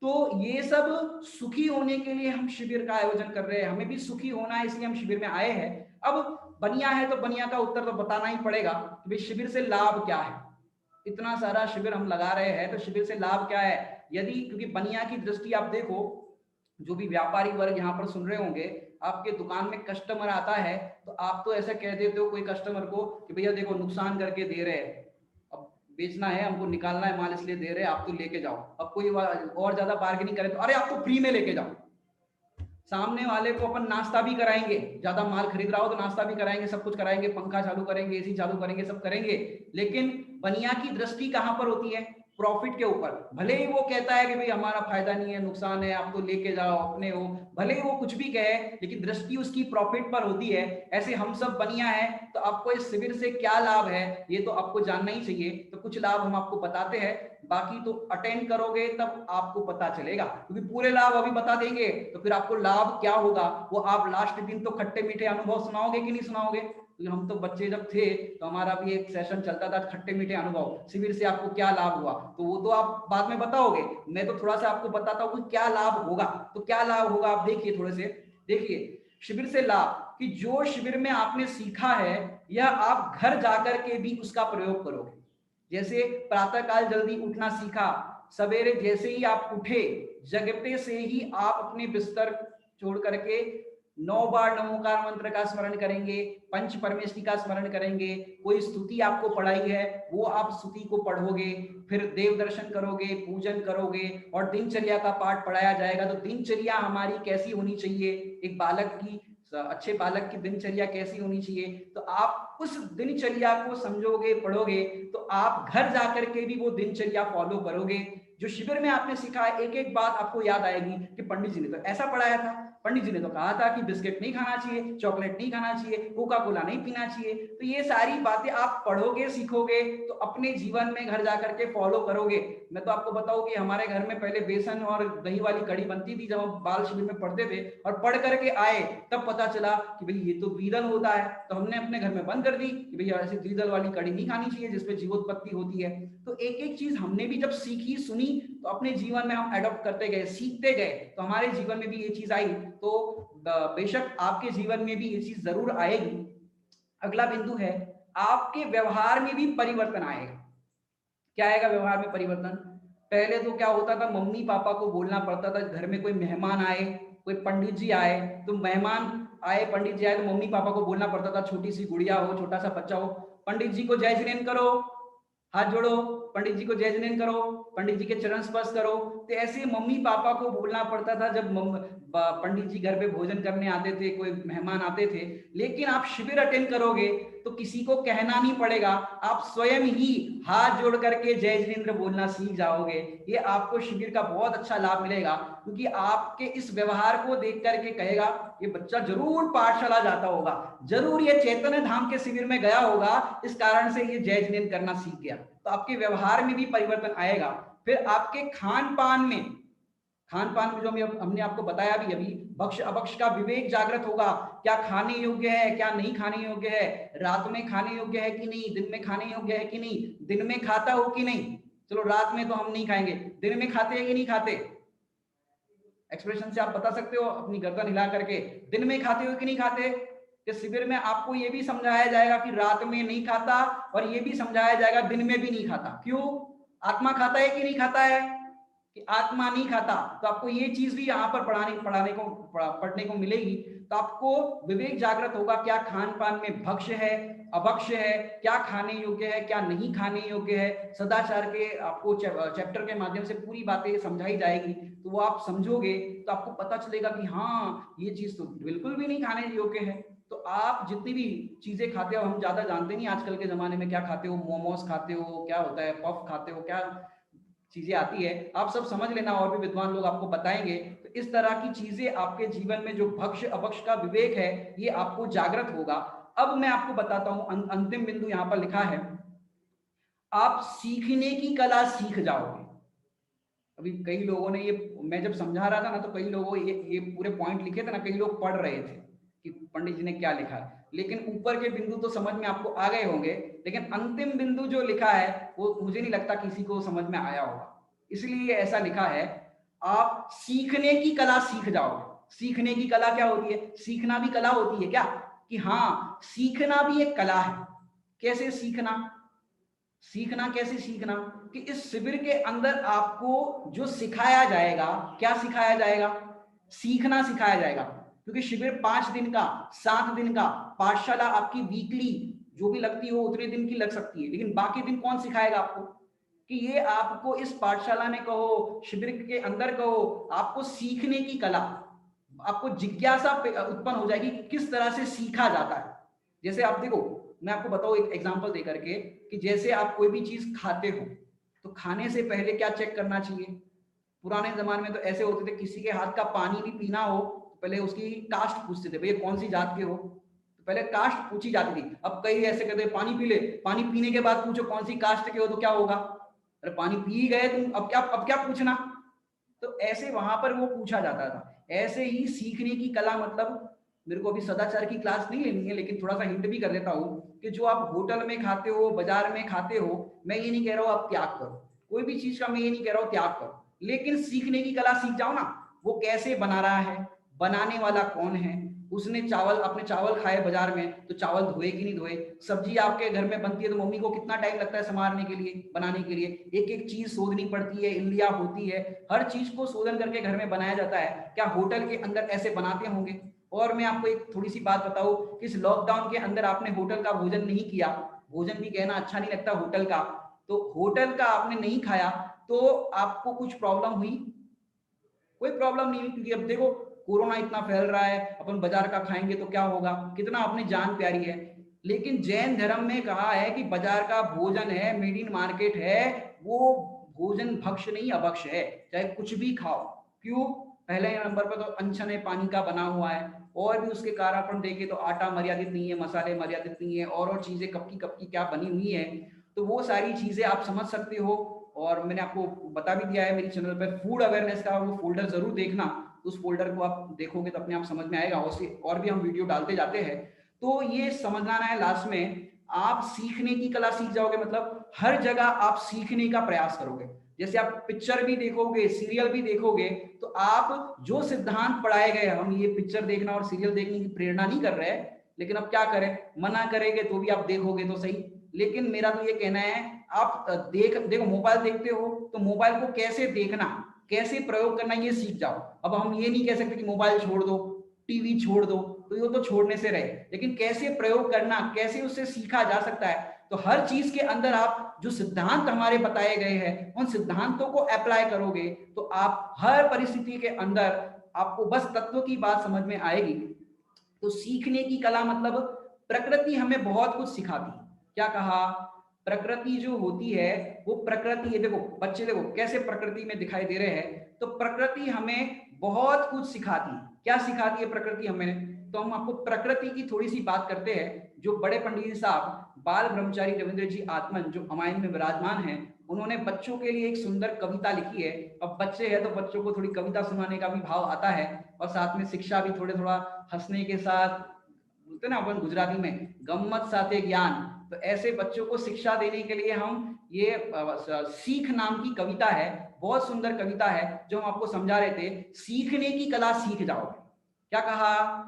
तो ये सब सुखी होने के लिए हम शिविर का आयोजन कर रहे हैं, हमें भी सुखी होना है इसलिए हम शिविर में आए हैं। अब बनिया है तो बनिया का उत्तर तो बताना ही पड़ेगा कि भाई शिविर से लाभ क्या है। इतना सारा शिविर हम लगा रहे हैं तो शिविर से लाभ क्या है। यदि क्योंकि बनिया की दृष्टि आप देखो, जो भी व्यापारी वर्ग यहाँ पर सुन रहे होंगे, आपके दुकान में कस्टमर आता है तो आप तो ऐसा कह देते हो कोई कस्टमर को कि भैया देखो नुकसान करके दे रहे हैं, अब बेचना है हमको, निकालना है माल इसलिए दे रहे हैं, आप तो लेके जाओ। अब कोई और ज्यादा बार्गेनिंग करे तो अरे आप तो फ्री में लेके जाओ। सामने वाले को अपन नाश्ता भी कराएंगे, ज्यादा माल खरीद रहा हो तो नाश्ता भी कराएंगे, सब कुछ कराएंगे, पंखा चालू करेंगे, एसी चालू करेंगे, सब करेंगे। लेकिन बनिया की दृष्टि कहां पर होती है, प्रॉफिट के ऊपर। भले ही वो कहता है कि भाई हमारा फायदा नहीं है, नुकसान है, आप तो लेके जाओ अपने हो, भले ही वो कुछ भी कहे, लेकिन दृष्टि उसकी प्रॉफिट पर होती है। ऐसे हम सब बनिया है, तो आपको इस शिविर से क्या लाभ है ये तो आपको जानना ही चाहिए। तो कुछ लाभ हम आपको बताते हैं, बाकी तो अटेंड करोगे तब आपको पता चलेगा, क्योंकि पूरे लाभ अभी बता देंगे तो फिर आपको लाभ क्या होगा वो आप लास्ट दिन तो खट्टे मीठे अनुभव सुनाओगे कि नहीं सुनाओगे। हम तो बच्चे जब थे तो हमारा भी एक सेशन चलता था खट्टे मीठे अनुभव, शिविर से आपको क्या लाभ हुआ, तो वो तो आप बाद में बताओगे। मैं तो थोड़ा सा आपको बताता हूँ कि क्या लाभ होगा। तो क्या लाभ होगा आप देखिए, थोड़े से देखिए। शिविर से लाभ कि जो शिविर में आपने सीखा है यह आप घर जाकर के भी उसका प्रयोग करोगे। जैसे प्रातः काल जल्दी उठना सीखा, सवेरे जैसे ही आप उठे, जगते से ही आप अपने बिस्तर छोड़ करके 9 बार नमोकार मंत्र का स्मरण करेंगे, पंच परमेष्टि का स्मरण करेंगे, कोई स्तुति आपको पढ़ाई है वो आप स्तुति को पढ़ोगे, फिर देव दर्शन करोगे, पूजन करोगे, और दिनचर्या का पाठ पढ़ाया जाएगा। तो दिनचर्या हमारी कैसी होनी चाहिए, एक बालक की, अच्छे बालक की दिनचर्या कैसी होनी चाहिए, तो आप उस दिनचर्या को समझोगे, पढ़ोगे, तो आप घर जाकर के भी वो दिनचर्या फॉलो करोगे। जो शिविर में आपने सीखा है एक एक बात आपको याद आएगी कि पंडित जी ने तो ऐसा पढ़ाया था, पंडित जी ने तो कहा था कि बिस्किट नहीं खाना चाहिए, चॉकलेट नहीं खाना चाहिए, कोका कोला नहीं पीना चाहिए। तो ये सारी बातें आप पढ़ोगे, सीखोगे, तो अपने जीवन में घर जाकर के फॉलो करोगे। मैं तो आपको बताऊं कि हमारे घर में पहले बेसन और दही वाली कड़ी बनती थी जब हम बाल शिविर में पढ़ते थे, और पढ़ करके आए तब पता चला कि भाई ये तो द्विदल होता है, तो हमने अपने घर में बंद कर दी कि भैया ऐसे द्विदल वाली कड़ी नहीं खानी चाहिए जिसपे जीवोत्पत्ति होती है। तो एक एक चीज हमने भी जब सीखी, सुनी, तो अपने जीवन में हम एडॉप्ट करते गए, सीखते गए, तो हमारे जीवन में भी ये चीज आई। तो बेशक आपके जीवन में भी ये चीज जरूर आएगी। अगला बिंदु है, आपके व्यवहार में भी परिवर्तन आएगा। क्या आएगा व्यवहार में परिवर्तन? पहले तो क्या होता था, मम्मी पापा को बोलना पड़ता था, घर में कोई मेहमान आए, कोई पंडित जी आए, तो मेहमान आए, पंडित जी आए, तो मम्मी पापा को बोलना पड़ता था, छोटी सी गुड़िया हो, छोटा सा बच्चा हो, पंडित जी को जय जिनेन्द्र करो, हाथ जोड़ो, पंडित जी को जय जिनेन्द्र करो, पंडित जी के चरण स्पर्श करो। तो ऐसे मम्मी पापा को बोलना पड़ता था जब पंडित जी घर पे भोजन करने आते थे, कोई मेहमान आते थे। लेकिन आप शिविर अटेंड करोगे तो किसी को कहना नहीं पड़ेगा, आप स्वयं ही हाथ जोड़ करके जय जिनेन्द्र बोलना सीख जाओगे। ये आपको शिविर का बहुत अच्छा लाभ मिलेगा, क्योंकि आपके इस व्यवहार को देख करके कहेगा ये बच्चा जरूर पाठशाला जाता होगा, जरूर ये चैतन्य धाम के शिविर में गया होगा, इस कारण से ये जय जिनेन्द्र करना सीख गया। तो आपके व्यवहार में भी परिवर्तन आएगा। फिर आपके खान पान में, खान पान में जो हमने आपको बताया भी अभी, भक्ष अभक्ष का विवेक जागृत होगा। क्या खाने योग्य है, क्या नहीं खाने योग्य है, रात में खाने योग्य है कि नहीं, दिन में खाने योग्य है कि नहीं, दिन में खाता हो कि नहीं। चलो रात में तो हम नहीं खाएंगे, दिन में खाते हैं कि नहीं खाते, एक्सप्रेशन से आप बता सकते हो अपनी गर्दन हिला करके, दिन में खाते हो कि नहीं खाते। कि शिविर में आपको ये भी समझाया जाएगा कि रात में नहीं खाता, और ये भी समझाया जाएगा दिन में भी नहीं खाता। क्यों? आत्मा खाता है कि नहीं खाता है, कि आत्मा नहीं खाता। तो आपको ये चीज भी यहाँ पर पढ़ने को मिलेगी। तो आपको विवेक जागृत होगा, क्या खान पान में भक्ष है, अभक्ष है, क्या खाने योग्य है, क्या नहीं खाने योग्य है। सदाचार के आपको चैप्टर के माध्यम से पूरी बातें समझाई जाएगी, तो वो आप समझोगे तो आपको पता चलेगा कि हाँ ये चीज तो बिल्कुल भी नहीं खाने योग्य है। तो आप जितनी भी चीजें खाते हो, हम ज्यादा जानते नहीं आजकल के जमाने में क्या खाते हो, मोमोज खाते हो, क्या होता है, पफ खाते हो, क्या चीजें आती है, आप सब समझ लेना, और भी विद्वान लोग आपको बताएंगे। तो इस तरह की चीजें आपके जीवन में जो भक्ष अभक्ष का विवेक है ये आपको जागृत होगा। अब मैं आपको बताता हूं, अंतिम बिंदु यहां पर लिखा है, आप सीखने की कला सीख जाओगे। अभी कई लोगों ने ये, मैं जब समझा रहा था ना, तो कई लोगों ये पूरे पॉइंट लिखे थे ना, कई लोग पढ़ रहे थे कि पंडित जी ने क्या लिखा है, लेकिन ऊपर के बिंदु तो समझ में आपको आ गए होंगे, लेकिन अंतिम बिंदु जो लिखा है वो मुझे नहीं लगता किसी को समझ में आया होगा। इसलिए ऐसा लिखा है, आप सीखने की कला सीख जाओगे। सीखने की कला क्या होती है? सीखना भी कला होती है क्या? कि हाँ, सीखना भी एक कला है। कैसे सीखना? सीखना कैसे सीखना? कि इस शिविर के अंदर आपको जो सिखाया जाएगा, क्या सिखाया जाएगा? सीखना सिखाया जाएगा। क्योंकि शिविर 5 दिन का, 7 दिन का, पाठशाला आपकी वीकली जो भी लगती हो उतने दिन की लग सकती है, लेकिन बाकी दिन कौन सिखाएगा आपको? कि ये आपको इस पाठशाला में कहो, शिविर के अंदर कहो, आपको सीखने की कला, आपको जिज्ञासा उत्पन्न हो जाएगी कि किस तरह से सीखा जाता है। जैसे आप देखो, मैं आपको बताऊं एक एग्जांपल दे करके, कि जैसे आप कोई भी चीज खाते हो तो खाने से पहले क्या चेक करना चाहिए? पुराने जमाने में तो ऐसे होते थे, किसी के हाथ का पानी भी पीना हो तो पहले उसकी कास्ट पूछते थे, भैया कौन सी जात के हो, तो पहले कास्ट पूछी जाती थी। अब कई ऐसे कहते हैं पानी पी ले, पानी पीने के बाद पूछो कौन सी कास्ट के हो, तो क्या होगा? अरे पानी पी गए तुम, अब क्या पूछना? तो ऐसे वहां पर वो पूछा जाता था। ऐसे ही सीखने की कला मतलब, मेरे को अभी सदाचार की क्लास नहीं लेनी है, लेकिन थोड़ा सा हिंट भी कर देता हूँ कि जो आप होटल में खाते हो, बाजार में खाते हो, मैं ये नहीं कह रहा हूँ आप त्याग करो, कोई भी चीज का मैं ये नहीं कह रहा हूँ त्याग करो, लेकिन सीखने की कला सीख जाओ ना। वो कैसे बना रहा है, बनाने वाला कौन है, उसने चावल, अपने चावल खाए बाजार में तो चावल धोए कि नहीं धोए, सब्जी आपके घर में बनती है तो मम्मी को कितना टाइम लगता है संवारने के लिए, बनाने के लिए, एक एक चीज शोधनी पड़ती है, इल्लिया होती है, हर चीज को शोधन करके घर में बनाया जाता है। क्या होटल के अंदर ऐसे बनाते होंगे? और मैं आपको एक थोड़ी सी बात बताऊं कि इस लॉकडाउन के अंदर आपने होटल का भोजन नहीं किया, भोजन भी कहना अच्छा नहीं लगता होटल का, तो होटल का आपने नहीं खाया तो आपको कुछ प्रॉब्लम हुई? कोई प्रॉब्लम नहीं हुई, क्योंकि अब देखो कोरोना इतना फैल रहा है, अपन बाजार का खाएंगे तो क्या होगा, कितना अपनी जान प्यारी है। लेकिन जैन धर्म में कहा है कि बाजार का भोजन है, मेड इन मार्केट है, वो भोजन भक्ष नहीं अभक्ष है, चाहे कुछ भी खाओ। क्यों? पहले नंबर पर तो अनछने पानी का बना हुआ है, और भी उसके कारण अपन देखें तो आटा मर्यादित नहीं है, मसाले मर्यादित नहीं है, और चीजें कब की क्या बनी हुई है, तो वो सारी चीजें आप समझ सकते हो। और मैंने आपको बता भी दिया है मेरी चैनल पर फूड अवेयरनेस का वो फोल्डर जरूर देखना, उस फोल्डर को आप देखोगे तो अपने आप समझ में आएगा, और भी हम वीडियो डालते जाते हैं। तो ये समझना है लास्ट में, आप सीखने की कला सीख जाओगे, मतलब हर जगह आप सीखने का प्रयास करोगे। जैसे आप पिक्चर भी देखोगे, सीरियल भी देखोगे, तो आप जो सिद्धांत पढ़ाए गए, हम ये पिक्चर देखना और सीरियल देखने की प्रेरणा नहीं कर रहे हैं, लेकिन अब क्या करें, मना करेंगे तो भी आप देखोगे तो सही। लेकिन मेरा तो ये कहना है, आप देखो मोबाइल देखते हो तो मोबाइल को कैसे देखना, कैसे प्रयोग करना, ये सीख जाओ। अब हम ये नहीं कह सकते कि मोबाइल छोड़ दो, टीवी छोड़ दो, तो ये तो छोड़ने से रहे, लेकिन कैसे प्रयोग करना, कैसे उससे सीखा जा सकता है। तो हर चीज के अंदर आप जो सिद्धांत हमारे बताए गए हैं, उन सिद्धांतों को अप्लाई करोगे तो आप हर परिस्थिति के अंदर, आपको बस तत्व की बात समझ में आएगी। तो सीखने की कला मतलब, प्रकृति हमें बहुत कुछ सिखाती है। क्या कहा? प्रकृति जो होती है वो प्रकृति है, देखो बच्चे देखो कैसे प्रकृति में दिखाई दे रहे हैं, तो प्रकृति हमें बहुत कुछ सिखाती है। क्या सिखाती है प्रकृति हमें? तो हम आपको प्रकृति की थोड़ी सी बात करते हैं। जो बड़े पंडित जी साहब बाल ब्रह्मचारी रविंद्र जी आत्मन, जो हमारे में विराजमान हैं, उन्होंने बच्चों के लिए एक सुंदर कविता लिखी है। अब बच्चे हैं तो बच्चों को थोड़ी कविता सुनाने का भी भाव आता है, और साथ में शिक्षा भी, थोड़े थोड़ा हंसने के साथ, बोलते ना अपन गुजराती में गम्मत साथे ज्ञान, तो ऐसे बच्चों को शिक्षा देने के लिए हम ये सीख नाम की कविता है, बहुत सुंदर कविता है, जो हम आपको समझा रहे थे। सीखने की कला सीख जाओगे। क्या कहा?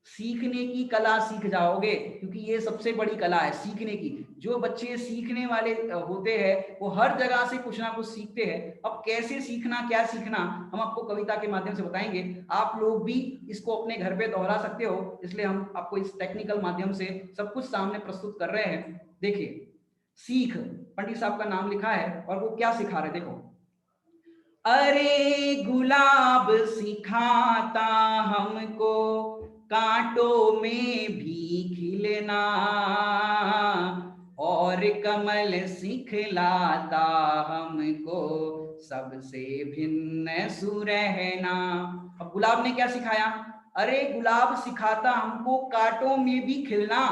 सीखने की कला सीख जाओगे, क्योंकि ये सबसे बड़ी कला है सीखने की। जो बच्चे सीखने वाले होते हैं वो हर जगह से कुछ ना कुछ सीखते हैं। अब कैसे सीखना, क्या सीखना, हम आपको कविता के माध्यम से बताएंगे। आप लोग भी इसको अपने घर पे दोहरा सकते हो, इसलिए हम आपको इस टेक्निकल माध्यम से सब कुछ सामने प्रस्तुत कर रहे हैं। देखिए, सीख, पंडित साहब का नाम लिखा है और वो क्या सिखा रहे, देखो। अरे गुलाब सिखाता हमको कांटों में भी खिलना, और कमल सिखलाता हमको सबसे भिन्न सुरहना। अब गुलाब ने क्या सिखाया? अरे गुलाब सिखाता हमको कांटों में भी खिलना,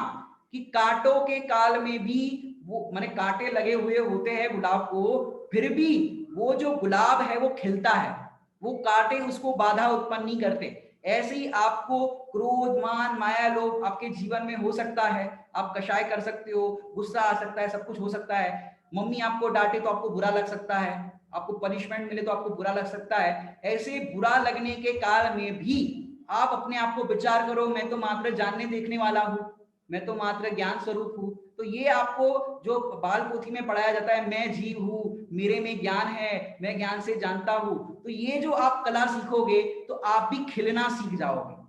कि कांटों के काल में भी वो माने कांटे लगे हुए होते हैं गुलाब को, फिर भी वो जो गुलाब है वो खिलता है, वो कांटे उसको बाधा उत्पन्न नहीं करते। ऐसे ही आपको क्रोध, मान, माया, लोभ आपके जीवन में हो सकता है, आप कषाय कर सकते हो, गुस्सा आ सकता है, सब कुछ हो सकता है। मम्मी आपको डांटे तो आपको बुरा लग सकता है, आपको पनिशमेंट मिले तो आपको बुरा लग सकता है। ऐसे बुरा लगने के काल में भी आप अपने आप को विचार करो, मैं तो मात्र जानने देखने वाला हूं, मैं तो मात्र ज्ञान स्वरूप हूं। तो ये आपको जो बाल पोथी में पढ़ाया जाता है, मैं जीव हूं, मेरे में ज्ञान है, मैं ज्ञान से जानता हूं, तो ये जो आप कला सीखोगे तो आप भी खिलना सीख जाओगे।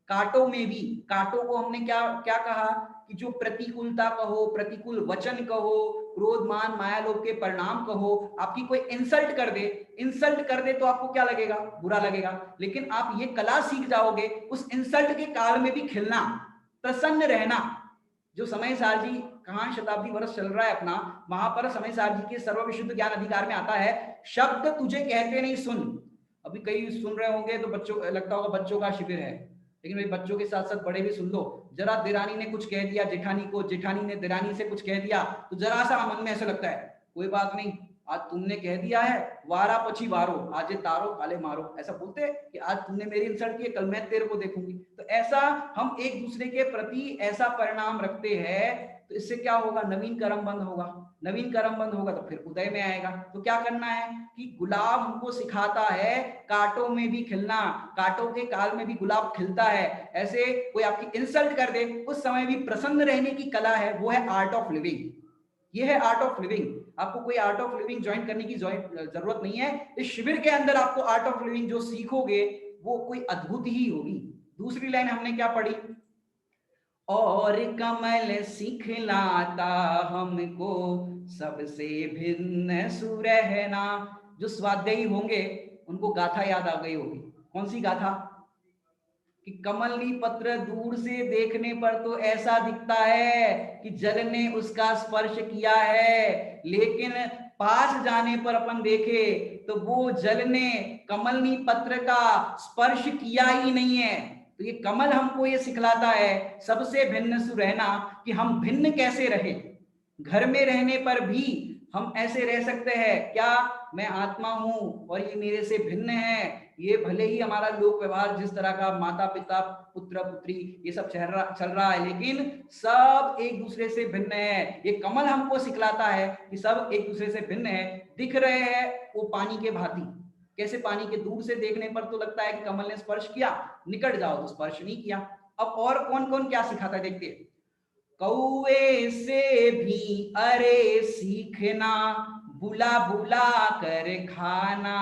कांटों में भी, कांटों को हमने क्या क्या कहा कि जो प्रतिकूलता कहो, प्रतिकूल वचन कहो, क्रोध, मान, माया, लोभ के परिणाम कहो, आपकी कोई इंसल्ट कर दे, इंसल्ट कर दे तो आपको क्या लगेगा, बुरा लगेगा। लेकिन आप ये कला सीख जाओगे उस इंसल्ट के काल में भी खिलना, प्रसन्न रहना। जो समय सार जी कहां शताब्दी वर्ष चल रहा है अपना, वहां पर समय सार जी के सर्व विशुद्ध ज्ञान अधिकार में आता है, शब्द तुझे कहते नहीं सुन। अभी कई सुन रहे होंगे तो बच्चों लगता होगा बच्चों का शिविर है, लेकिन भाई बच्चों के साथ साथ बड़े भी सुन लो। जरा देरानी ने कुछ कह दिया जेठानी को, जेठानी ने देरानी से कुछ कह दिया, तो जरा सा मन में ऐसा लगता है कोई बात नहीं, आज तुमने कह दिया है, वारा पची वारो, आज ये तारो काले मारो, ऐसा बोलते हैं कि आज तुमने मेरी इंसल्ट की, कल मैं तेरे को देखूंगी। तो ऐसा हम एक दूसरे के प्रति ऐसा परिणाम रखते हैं, तो इससे क्या होगा, नवीन कर्म बंद होगा, नवीन कर्म बंद होगा तो फिर उदय में आएगा। तो क्या करना है कि गुलाब हमको सिखाता है कांटों में भी खिलना, कांटों के काल में भी गुलाब खिलता है। ऐसे कोई आपकी इंसल्ट कर दे उस समय भी प्रसन्न रहने की कला है, वो है आर्ट ऑफ लिविंग। ये है आर्ट ऑफ लिविंग। आपको कोई आर्ट ऑफ लिविंग ज्वाइन करने की जरूरत नहीं है, इस शिविर के अंदर आपको आर्ट ऑफ लिविंग जो सीखोगे वो कोई अद्भुत ही होगी। दूसरी लाइन हमने क्या पढ़ी, और कमल सिखलाता हमको सबसे भिन्न सुरहना। जो स्वाध्यायी होंगे उनको गाथा याद आ गई होगी, कौन सी गाथा, कि कमलनी पत्र दूर से देखने पर तो ऐसा दिखता है कि जल ने उसका स्पर्श किया है, लेकिन पास जाने पर अपन देखे तो वो जल ने कमलनी पत्र का स्पर्श किया ही नहीं है। तो ये कमल हमको ये सिखलाता है सबसे भिन्न सु रहना, कि हम भिन्न कैसे रहे। घर में रहने पर भी हम ऐसे रह सकते हैं क्या, मैं आत्मा हूं और ये मेरे से भिन्न है। ये भले ही हमारा लोक व्यवहार जिस तरह का माता पिता पुत्र पुत्री ये सब चल रहा है, लेकिन सब एक दूसरे से भिन्न है। ये कमल हमको सिखलाता है कि सब एक दूसरे से भिन्न है। दिख रहे हैं वो पानी के भांति, कैसे पानी के दूर से देखने पर तो लगता है कि कमल ने स्पर्श किया, निकट जाओ तो स्पर्श नहीं किया। अब और कौन कौन क्या सिखाता है देखते हैं, कौए से भी अरे सीखना, बुला बुला कर खाना।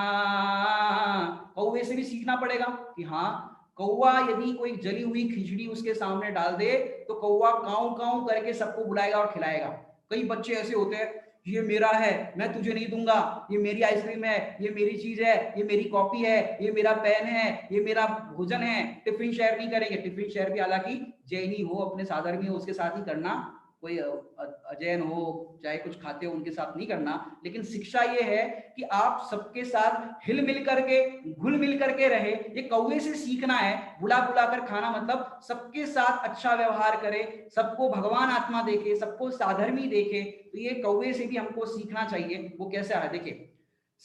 कौए से भी सीखना पड़ेगा कि हाँ, कौआ यदि कोई जली हुई खिचड़ी उसके सामने डाल दे तो कौआ काऊ काऊ करके सबको बुलाएगा और खिलाएगा। कई बच्चे ऐसे होते हैं, ये मेरा है मैं तुझे नहीं दूंगा, ये मेरी आइसक्रीम है, ये मेरी चीज है, ये मेरी कॉपी है, ये मेरा पेन है, ये मेरा भोजन है। टिफिन शेयर नहीं करेंगे, टिफिन शेयर भी हालांकि जैनी हो अपने साधर्मी हो उसके साथ ही करना, कोई अजैन हो चाहे कुछ खाते हो उनके साथ नहीं करना। लेकिन शिक्षा ये है कि आप सबके साथ हिल मिल करके घुल मिल करके रहे। ये कौवे से सीखना है, बुला बुला कर खाना मतलब सबके साथ अच्छा व्यवहार करे, सबको भगवान आत्मा देखे, सबको साधर्मी देखे। तो ये कौवे से भी हमको सीखना चाहिए। वो कैसे है देखिए,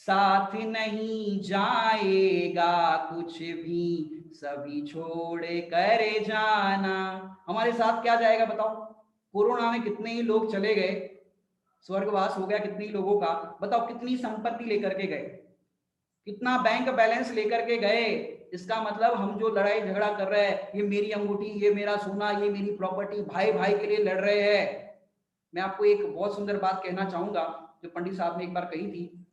साथ नहीं जाएगा कुछ भी सभी छोड़ कर जाना। हमारे साथ क्या जाएगा बताओ, कोरोना में कितने ही लोग चले गए, स्वर्गवास हो गया कितने ही लोगों का, बताओ कितनी संपत्ति लेकर के गए, कितना बैंक बैलेंस लेकर के गए। इसका मतलब हम जो लड़ाई झगड़ा कर रहे हैं, ये मेरी अंगूठी, ये मेरा सोना, ये मेरी प्रॉपर्टी, भाई भाई के लिए लड़ रहे हैं। मैं आपको एक बहुत सुंदर बात कहना चाहूंगा जो पंडित साहब ने एक बार कही थी।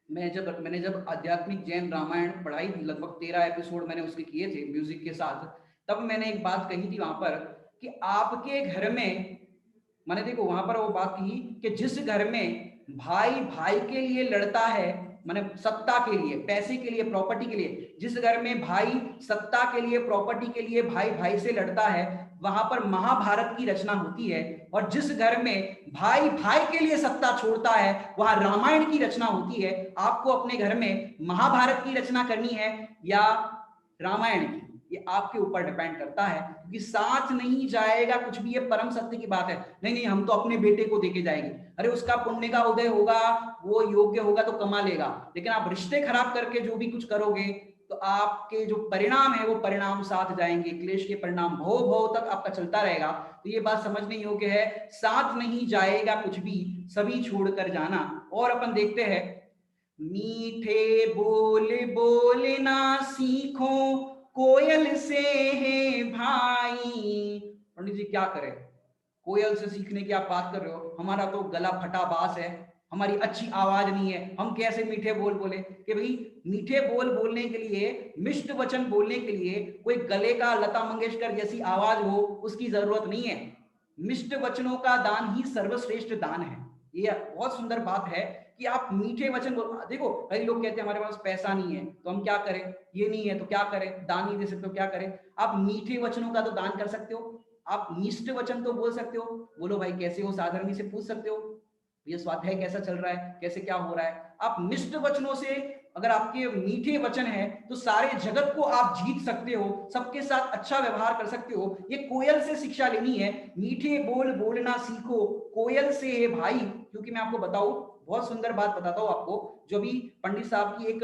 मैंने जब आध्यात्मिक जैन रामायण पढ़ाई थी, लगभग 13 एपिसोड मैंने उसके किए थे म्यूजिक के साथ, तब मैंने एक बात कही थी वहां पर कि आपके घर में, मैंने देखो वहां पर वो बात कही कि जिस घर में भाई भाई के लिए लड़ता है, माने सत्ता के लिए, पैसे के लिए, प्रॉपर्टी के लिए, जिस घर में भाई सत्ता के लिए, प्रॉपर्टी के लिए भाई भाई से लड़ता है, वहां पर महाभारत की रचना होती है। और जिस घर में भाई भाई के लिए सत्ता छोड़ता है वहां रामायण की रचना होती है। आपको अपने घर में महाभारत की रचना करनी है या रामायण की? ये आपके ऊपर डिपेंड करता है, क्योंकि साथ नहीं जाएगा कुछ भी, ये परम सत्य की बात है। नहीं नहीं, हम तो अपने बेटे को देके जाएंगे, अरे उसका पुण्य का उदय होगा, वो योग्य होगा तो कमा लेगा। लेकिन आप रिश्ते खराब करके जो भी कुछ करोगे तो आपके जो परिणाम है वो परिणाम साथ जाएंगे, क्लेश के परिणाम भव भव तक आपका चलता रहेगा। तो ये बात समझने योग्य है, साथ नहीं जाएगा कुछ भी, सभी छोड़कर जाना। और अपन देखते हैं, मीठे बोल बोलना सीखो, कोयल से है भाई। पंडित जी क्या करें, कोयल से सीखने की आप बात कर रहे हो, हमारा तो गला फटा बास है, हमारी अच्छी आवाज नहीं है, हम कैसे मीठे बोल बोले। कि भाई मीठे बोल बोलने के लिए, मिष्ट वचन बोलने के लिए कोई गले का लता मंगेशकर जैसी आवाज हो उसकी जरूरत नहीं है। मिष्ट वचनों का दान ही सर्वश्रेष्ठ दान है। ये बहुत सुंदर बात है कि आप मीठे वचन बोल। देखो कई लोग कहते हैं हमारे पास पैसा नहीं है तो हम क्या करें, ये नहीं है तो क्या करें, दान नहीं दे सकते तो क्या करें। आप मीठे वचनों का तो दान कर सकते हो, आप मिष्ट वचन तो बोल सकते हो। बोलो भाई कैसे हो, साधारण से पूछ सकते हो, ये स्वाध्याय कैसा चल रहा है, कैसे क्या हो रहा है। आप मिष्ट वचनों से, अगर आपके मीठे वचन है तो सारे जगत को आप जीत सकते हो, सबके साथ अच्छा व्यवहार कर सकते हो। ये कोयल से शिक्षा लेनी है, मीठे बोल बोलना सीखो, कोयल से है भाई। क्योंकि मैं आपको बताऊं, बहुत सुंदर बात बताता हूं आपको, जो भी पंडित साहब की एक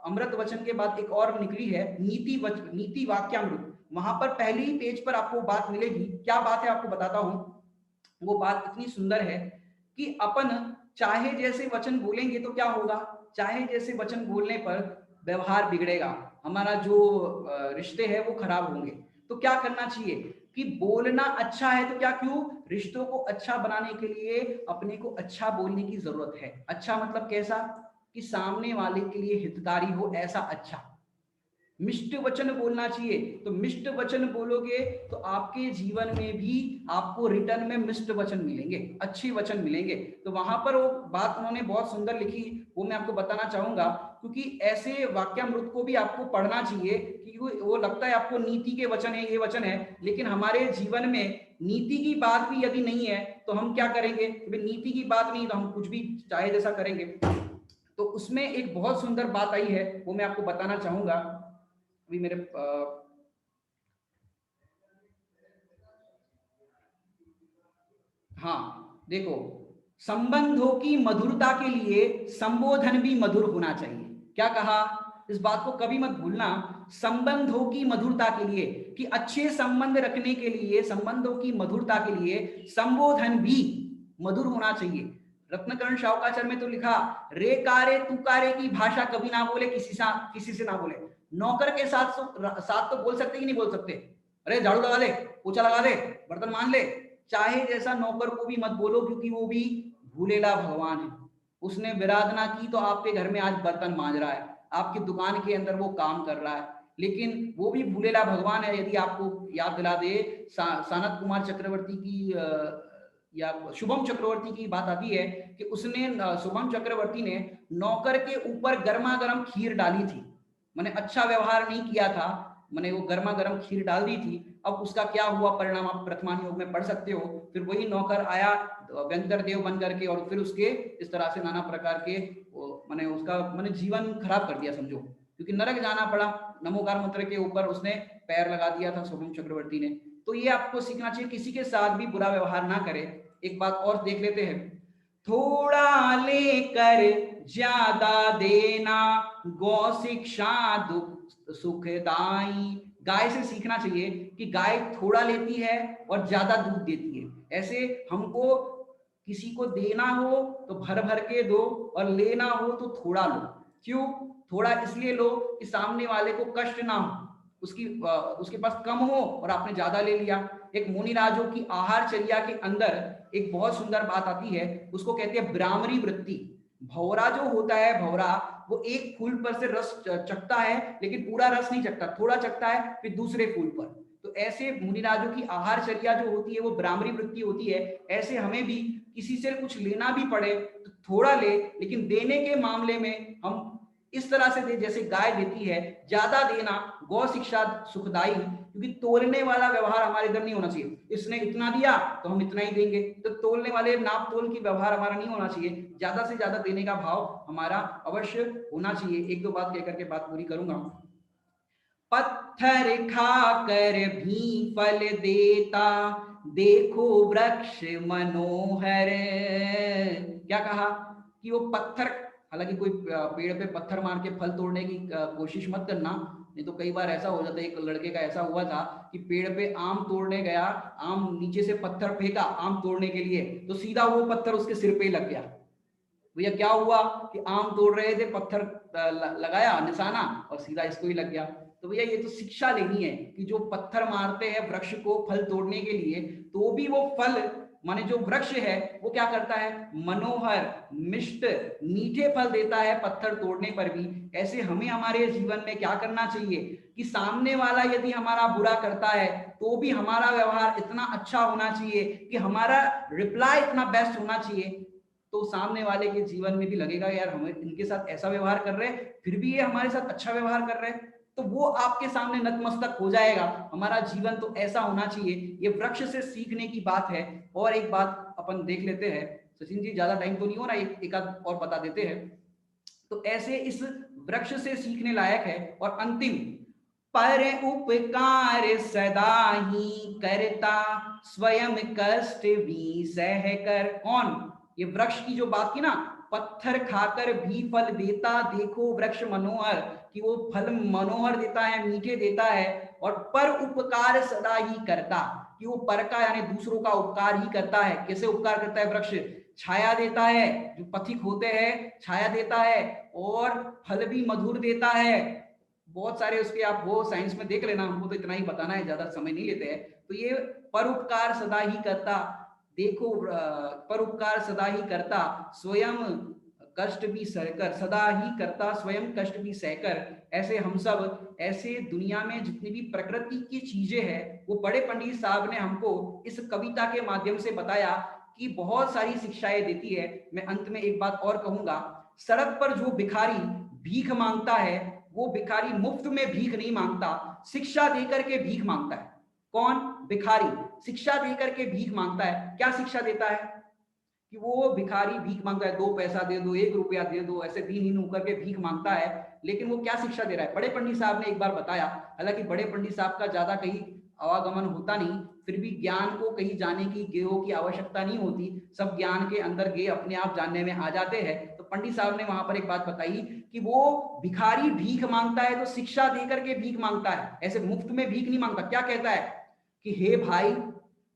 अमृत वचन के बाद एक और निकली है, नीति वाक्यामृत। वहां पर पहले ही पेज पर आपको बात मिलेगी। क्या बात है आपको बताता हूं, वो बात इतनी सुंदर है कि अपन चाहे जैसे वचन बोलेंगे तो क्या होगा, चाहे जैसे वचन बोलने पर व्यवहार बिगड़ेगा, हमारा जो रिश्ते हैं वो खराब होंगे। तो क्या करना चाहिए कि बोलना अच्छा है तो क्या, क्यों, रिश्तों को अच्छा बनाने के लिए अपने को अच्छा बोलने की जरूरत है। अच्छा मतलब कैसा, कि सामने वाले के लिए हितकारी हो ऐसा अच्छा। मिष्ट वचन बोलना चाहिए, तो मिष्ट वचन बोलोगे तो आपके जीवन में भी आपको रिटर्न में मिष्ट वचन मिलेंगे, अच्छे वचन मिलेंगे। तो वहां पर वो बात उन्होंने बहुत सुंदर लिखी, वो मैं आपको बताना चाहूंगा, क्योंकि ऐसे वाक्यामृत को भी आपको पढ़ना चाहिए। कि वो लगता है आपको नीति के वचन है, ये वचन है, लेकिन हमारे जीवन में नीति की बात भी यदि नहीं है तो हम क्या करेंगे, नीति की बात नहीं तो हम कुछ भी चाहे जैसा करेंगे। तो उसमें एक बहुत सुंदर बात आई है, वो मैं आपको बताना चाहूंगा। अभी मेरे हाँ देखो, संबंधों की मधुरता के लिए संबोधन भी मधुर होना चाहिए। क्या कहा, इस बात को कभी मत भूलना, संबंधों की मधुरता के लिए, कि अच्छे संबंध रखने के लिए, संबंधों की मधुरता के लिए संबोधन भी मधुर होना चाहिए। रत्नकर्ण शाहुकाचार्य में तो लिखा, रे कारे तू कारे की भाषा कभी ना बोले, किसी से ना बोले। नौकर के साथ तो बोल सकते कि नहीं बोल सकते, अरे झाड़ू लगा दे, पोछा लगा दे, बर्तन मान ले, चाहे जैसा नौकर को भी मत बोलो, क्योंकि वो भी भूलेला भगवान है। उसने विराधना की तो आपके घर में आज बर्तन मांज रहा है, आपकी दुकान के अंदर वो काम कर रहा है, लेकिन वो भी भूलेला भगवान है। यदि आपको याद दिला दे, सनत कुमार चक्रवर्ती की या शुभम चक्रवर्ती की बात आती है कि उसने, शुभम चक्रवर्ती ने नौकर के ऊपर गर्मा गर्म खीर डाली थी, मैंने अच्छा व्यवहार नहीं किया था, मैंने वो गर्मा गर्म खीर डाल दी थी। अब उसका क्या हुआ परिणाम आप प्रथमान योग में पढ़ सकते हो। फिर वही नौकर आया व्यंतर देव बन करके, और फिर उसके इस तरह से नाना प्रकार के मैंने उसका मैंने जीवन खराब कर दिया समझो, क्योंकि नरक जाना पड़ा। नमोकार मंत्र के ऊपर उसने पैर लगा दिया था शुभम चक्रवर्ती ने। तो ये आपको सीखना चाहिए, किसी के साथ भी बुरा व्यवहार ना करे। एक बात और देख लेते हैं, थोड़ा लेकर ज्यादा देना, गौ शिक्षा दुख सुखदाई। गाय से सीखना चाहिए कि गाय थोड़ा लेती है और ज्यादा दूध देती है। ऐसे हमको किसी को देना हो तो भर भर के दो, और लेना हो तो थोड़ा लो। क्यों, थोड़ा इसलिए लो कि सामने वाले को कष्ट ना हो, उसके पास कम हो और आपने ज्यादा ले लिया। एक मुनिराजों की आहार चर्या के अंदर एक बहुत सुंदर बात आती है, उसको कहते हैं ब्राह्मणी वृत्ति। भौरा जो होता है, भौरा वो एक फूल पर से रस चखता है, लेकिन पूरा रस नहीं चखता, थोड़ा चखता है फिर दूसरे फूल पर। तो ऐसे मुनिराजों की आहार चर्या जो होती है वो ब्राह्मणी वृत्ति होती है। ऐसे हमें भी किसी से कुछ लेना भी पड़े तो थोड़ा ले, लेकिन देने के मामले में हम इस तरह से दे जैसे गाय देती है, ज्यादा देना गौ शिक्षा सुखदाई। क्योंकि तोलने वाला व्यवहार हमारे इधर नहीं होना चाहिए, इसने इतना दिया तो हम इतना ही देंगे, तो तोलने वाले नाप तोल की व्यवहार हमारा नहीं होना चाहिए। ज्यादा से ज्यादा देने का भाव हमारा अवश्य होना चाहिए। एक दो बात कहकर के बात पूरी करूंगा। पत्थर खाकर भी फल देता, देखो वृक्ष मनोहर। क्या कहा कि वो पत्थर, हालांकि कोई पेड़ पे पत्थर मार के फल तोड़ने की कोशिश मत करना, नहीं तो कई बार ऐसा हो जाता है। एक लड़के का ऐसा हुआ था कि पेड़ पे आम तोड़ने गया, आम नीचे से पत्थर फेंका आम तोड़ने के लिए, तो सीधा वो पत्थर उसके सिर पे ही लग गया। भैया क्या हुआ कि आम तोड़ रहे थे, पत्थर लगाया निशाना और सीधा इसको ही लग गया। तो भैया ये तो शिक्षा लेनी है कि जो पत्थर मारते हैं वृक्ष को फल तोड़ने के लिए, तो भी वो फल माने जो वृक्ष है वो क्या करता है, मनोहर मिष्ट मीठे फल देता है पत्थर तोड़ने पर भी। ऐसे हमें हमारे जीवन में क्या करना चाहिए कि सामने वाला यदि हमारा बुरा करता है तो भी हमारा व्यवहार इतना अच्छा होना चाहिए कि हमारा रिप्लाई इतना बेस्ट होना चाहिए, तो सामने वाले के जीवन में भी लगेगा यार हम इनके साथ ऐसा व्यवहार कर रहे हैं फिर भी ये हमारे साथ अच्छा व्यवहार कर रहे हैं, तो वो आपके सामने नतमस्तक हो जाएगा। हमारा जीवन तो ऐसा होना चाहिए। ये वृक्ष से सीखने की बात है। और एक बात अपन देख लेते हैं, सचिन जी ज्यादा टाइम तो नहीं हो रहा, एक आध और बता देते हैं। तो ऐसे इस वृक्ष से सीखने लायक है। और अंतिम, पर उपकार सदा ही करता, स्वयं कष्ट भी सह कर। कौन, ये वृक्ष की जो बात की ना, पत्थर खाकर भी फल देता, देखो वृक्ष मनोहर, कि वो फल मनोहर देता है, मीठे देता है। और पर उपकार सदा ही करता, कि वो पर का यानी दूसरों का उपकार ही करता है। कैसे उपकार करता है वृक्ष, छाया देता है, जो पथिक होते हैं छाया देता है, और फल भी मधुर देता है। बहुत सारे उसके आप वो साइंस में देख लेना, हमको तो इतना ही बताना है, ज्यादा समय नहीं लेते हैं। तो ये परोपकार सदा ही करता, देखो परोपकार सदा ही करता, स्वयं कष्ट भी सहकर, सदा ही करता स्वयं कष्ट भी सहकर। ऐसे हम सब, ऐसे दुनिया में जितनी भी प्रकृति की चीजें हैं, वो बड़े पंडित साहब ने हमको इस कविता के माध्यम से बताया कि बहुत सारी शिक्षाएं देती है। मैं अंत में एक बात और कहूंगा, सड़क पर जो भिखारी भीख मांगता है, वो भिखारी मुफ्त में भीख नहीं मांगता, शिक्षा देकर के भीख मांगता है। कौन, भिखारी शिक्षा देकर के भीख मांगता है। क्या शिक्षा देता है कि वो भिखारी भीख मांगता है, 2 पैसा दे दो, 1 रुपया दे दो, ऐसे दीनहीन होकर के भीख मांगता है। लेकिन वो क्या शिक्षा दे रहा है, बड़े पंडित साहब ने एक बार बताया, हालांकि बड़े पंडित साहब का ज्यादा कहीं आवागमन होता नहीं, फिर भी ज्ञान को कहीं जाने की गेहो की आवश्यकता नहीं होती, सब ज्ञान के अंदर गे अपने आप जानने में आ जाते हैं। तो पंडित साहब ने वहां पर एक बात बताई कि वो भिखारी भीख मांगता है तो शिक्षा देकर के भीख मांगता है, ऐसे मुफ्त में भीख नहीं मांगता। क्या कहता है कि हे भाई,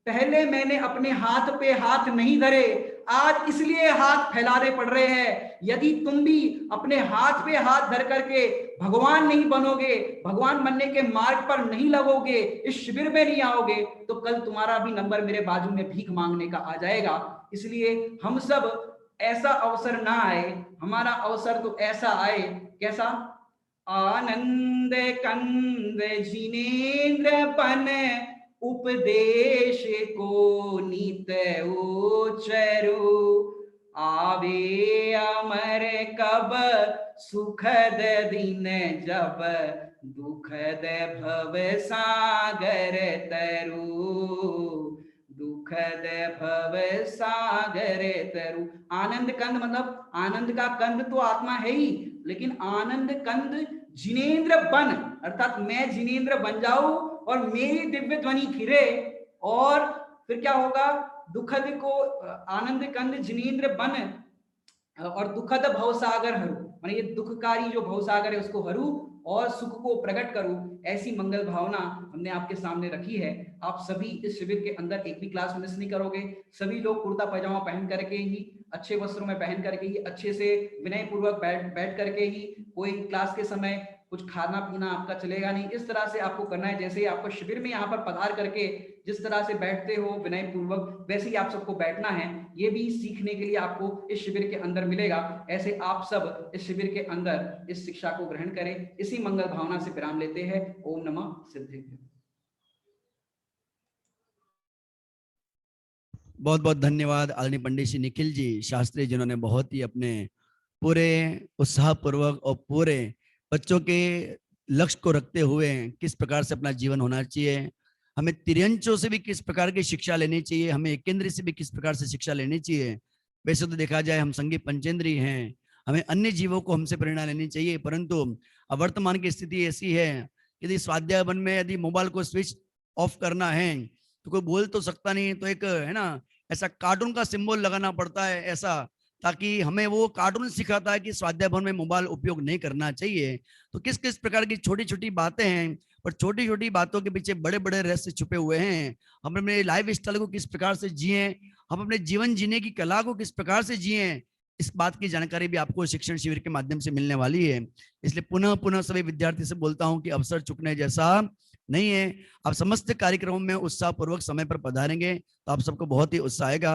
पहले मैंने अपने हाथ पे हाथ नहीं धरे, आज इसलिए हाथ फैलाने पड़ रहे हैं। यदि तुम भी अपने हाथ पे हाथ धर करके भगवान नहीं बनोगे, भगवान बनने के मार्ग पर नहीं लगोगे, इस शिविर में नहीं आओगे, तो कल तुम्हारा भी नंबर मेरे बाजू में भीख मांगने का आ जाएगा। इसलिए हम सब ऐसा अवसर ना आए, हमारा अवसर तो ऐसा आए, कैसा, आनंद कंद जिनेन्द्र बन, उपदेश को नित उचरु, आवे अमर कब सुखद दिन, जब दुखद भव सागर तरु, दुखद भव सागर तरु। आनंद कंद मतलब आनंद का कंद तो आत्मा है ही, लेकिन आनंद कंद जिनेन्द्र बन, अर्थात मैं जिनेन्द्र बन जाऊं और मेरी दिव्य ध्वनि खिरे, और फिर क्या होगा, दुखद को आनंद कंद जिनेन्द्र बन, और दुखद भवसागर हरू, माने ये दुखकारी जो भवसागर है उसको हरू और सुख को प्रकट करूं, ऐसी मंगल भावना हमने आपके सामने रखी है। आप सभी इस शिविर के अंदर एक भी क्लास मिस नहीं करोगे। सभी लोग कुर्ता पैजामा पहन करके ही, अच्छे वस्त्रों में पहन करके ही, अच्छे से विनय पूर्वक बैठ करके ही, कोई क्लास के समय कुछ खाना पीना आपका चलेगा नहीं। इस तरह से आपको करना है, जैसे आपको शिविर में यहाँ पर पधार करके जिस तरह से बैठते हो विनय पूर्वक, वैसे ही आप सबको बैठना है। ये भी सीखने के लिए आपको इस शिविर के अंदर मिलेगा। ऐसे आप सब इस शिविर के अंदर इस शिक्षा को ग्रहण करें। इसी मंगल भावना से विराम लेते हैं। ओम नमः सिद्धेभ्यो। बहुत बहुत धन्यवाद आदरणीय पंडित श्री निखिल जी शास्त्री, जिन्होंने बहुत ही अपने पूरे उत्साह पूर्वक और पूरे बच्चों के लक्ष्य को रखते हुए किस प्रकार से अपना जीवन होना चाहिए, हमें तिर्यंचों से भी किस प्रकार की शिक्षा लेनी चाहिए, हमें एकेंद्रीय से भी किस प्रकार से शिक्षा लेनी चाहिए। वैसे तो देखा जाए हम संगी पंचेंद्रीय हैं, हमें अन्य जीवों को हमसे प्रेरणा लेनी चाहिए, परंतु वर्तमान की स्थिति ऐसी है यदि स्वाध्याय वन में यदि मोबाइल को स्विच ऑफ करना है तो कोई बोल तो सकता नहीं, तो एक है ना ऐसा कार्टून का सिंबल लगाना पड़ता है ऐसा, ताकि हमें वो कार्टून सिखाता है कि स्वाध्याय भवन में मोबाइल उपयोग नहीं करना चाहिए। तो किस किस प्रकार की छोटी छोटी बातें हैं, पर छोटी छोटी बातों के पीछे बड़े बड़े रहस्य छुपे हुए हैं। हम अपने लाइफ स्टाइल को किस प्रकार से जिए, हम अपने जीवन जीने की कला को किस प्रकार से जिए, इस बात की जानकारी भी आपको शिक्षण शिविर के माध्यम से मिलने वाली है। इसलिए पुनः पुनः सभी विद्यार्थी से बोलता हूं कि अवसर चुकने जैसा नहीं है। आप समस्त कार्यक्रमों में उत्साह पूर्वक समय पर पधारेंगे तो आप सबको बहुत ही उत्साह आएगा।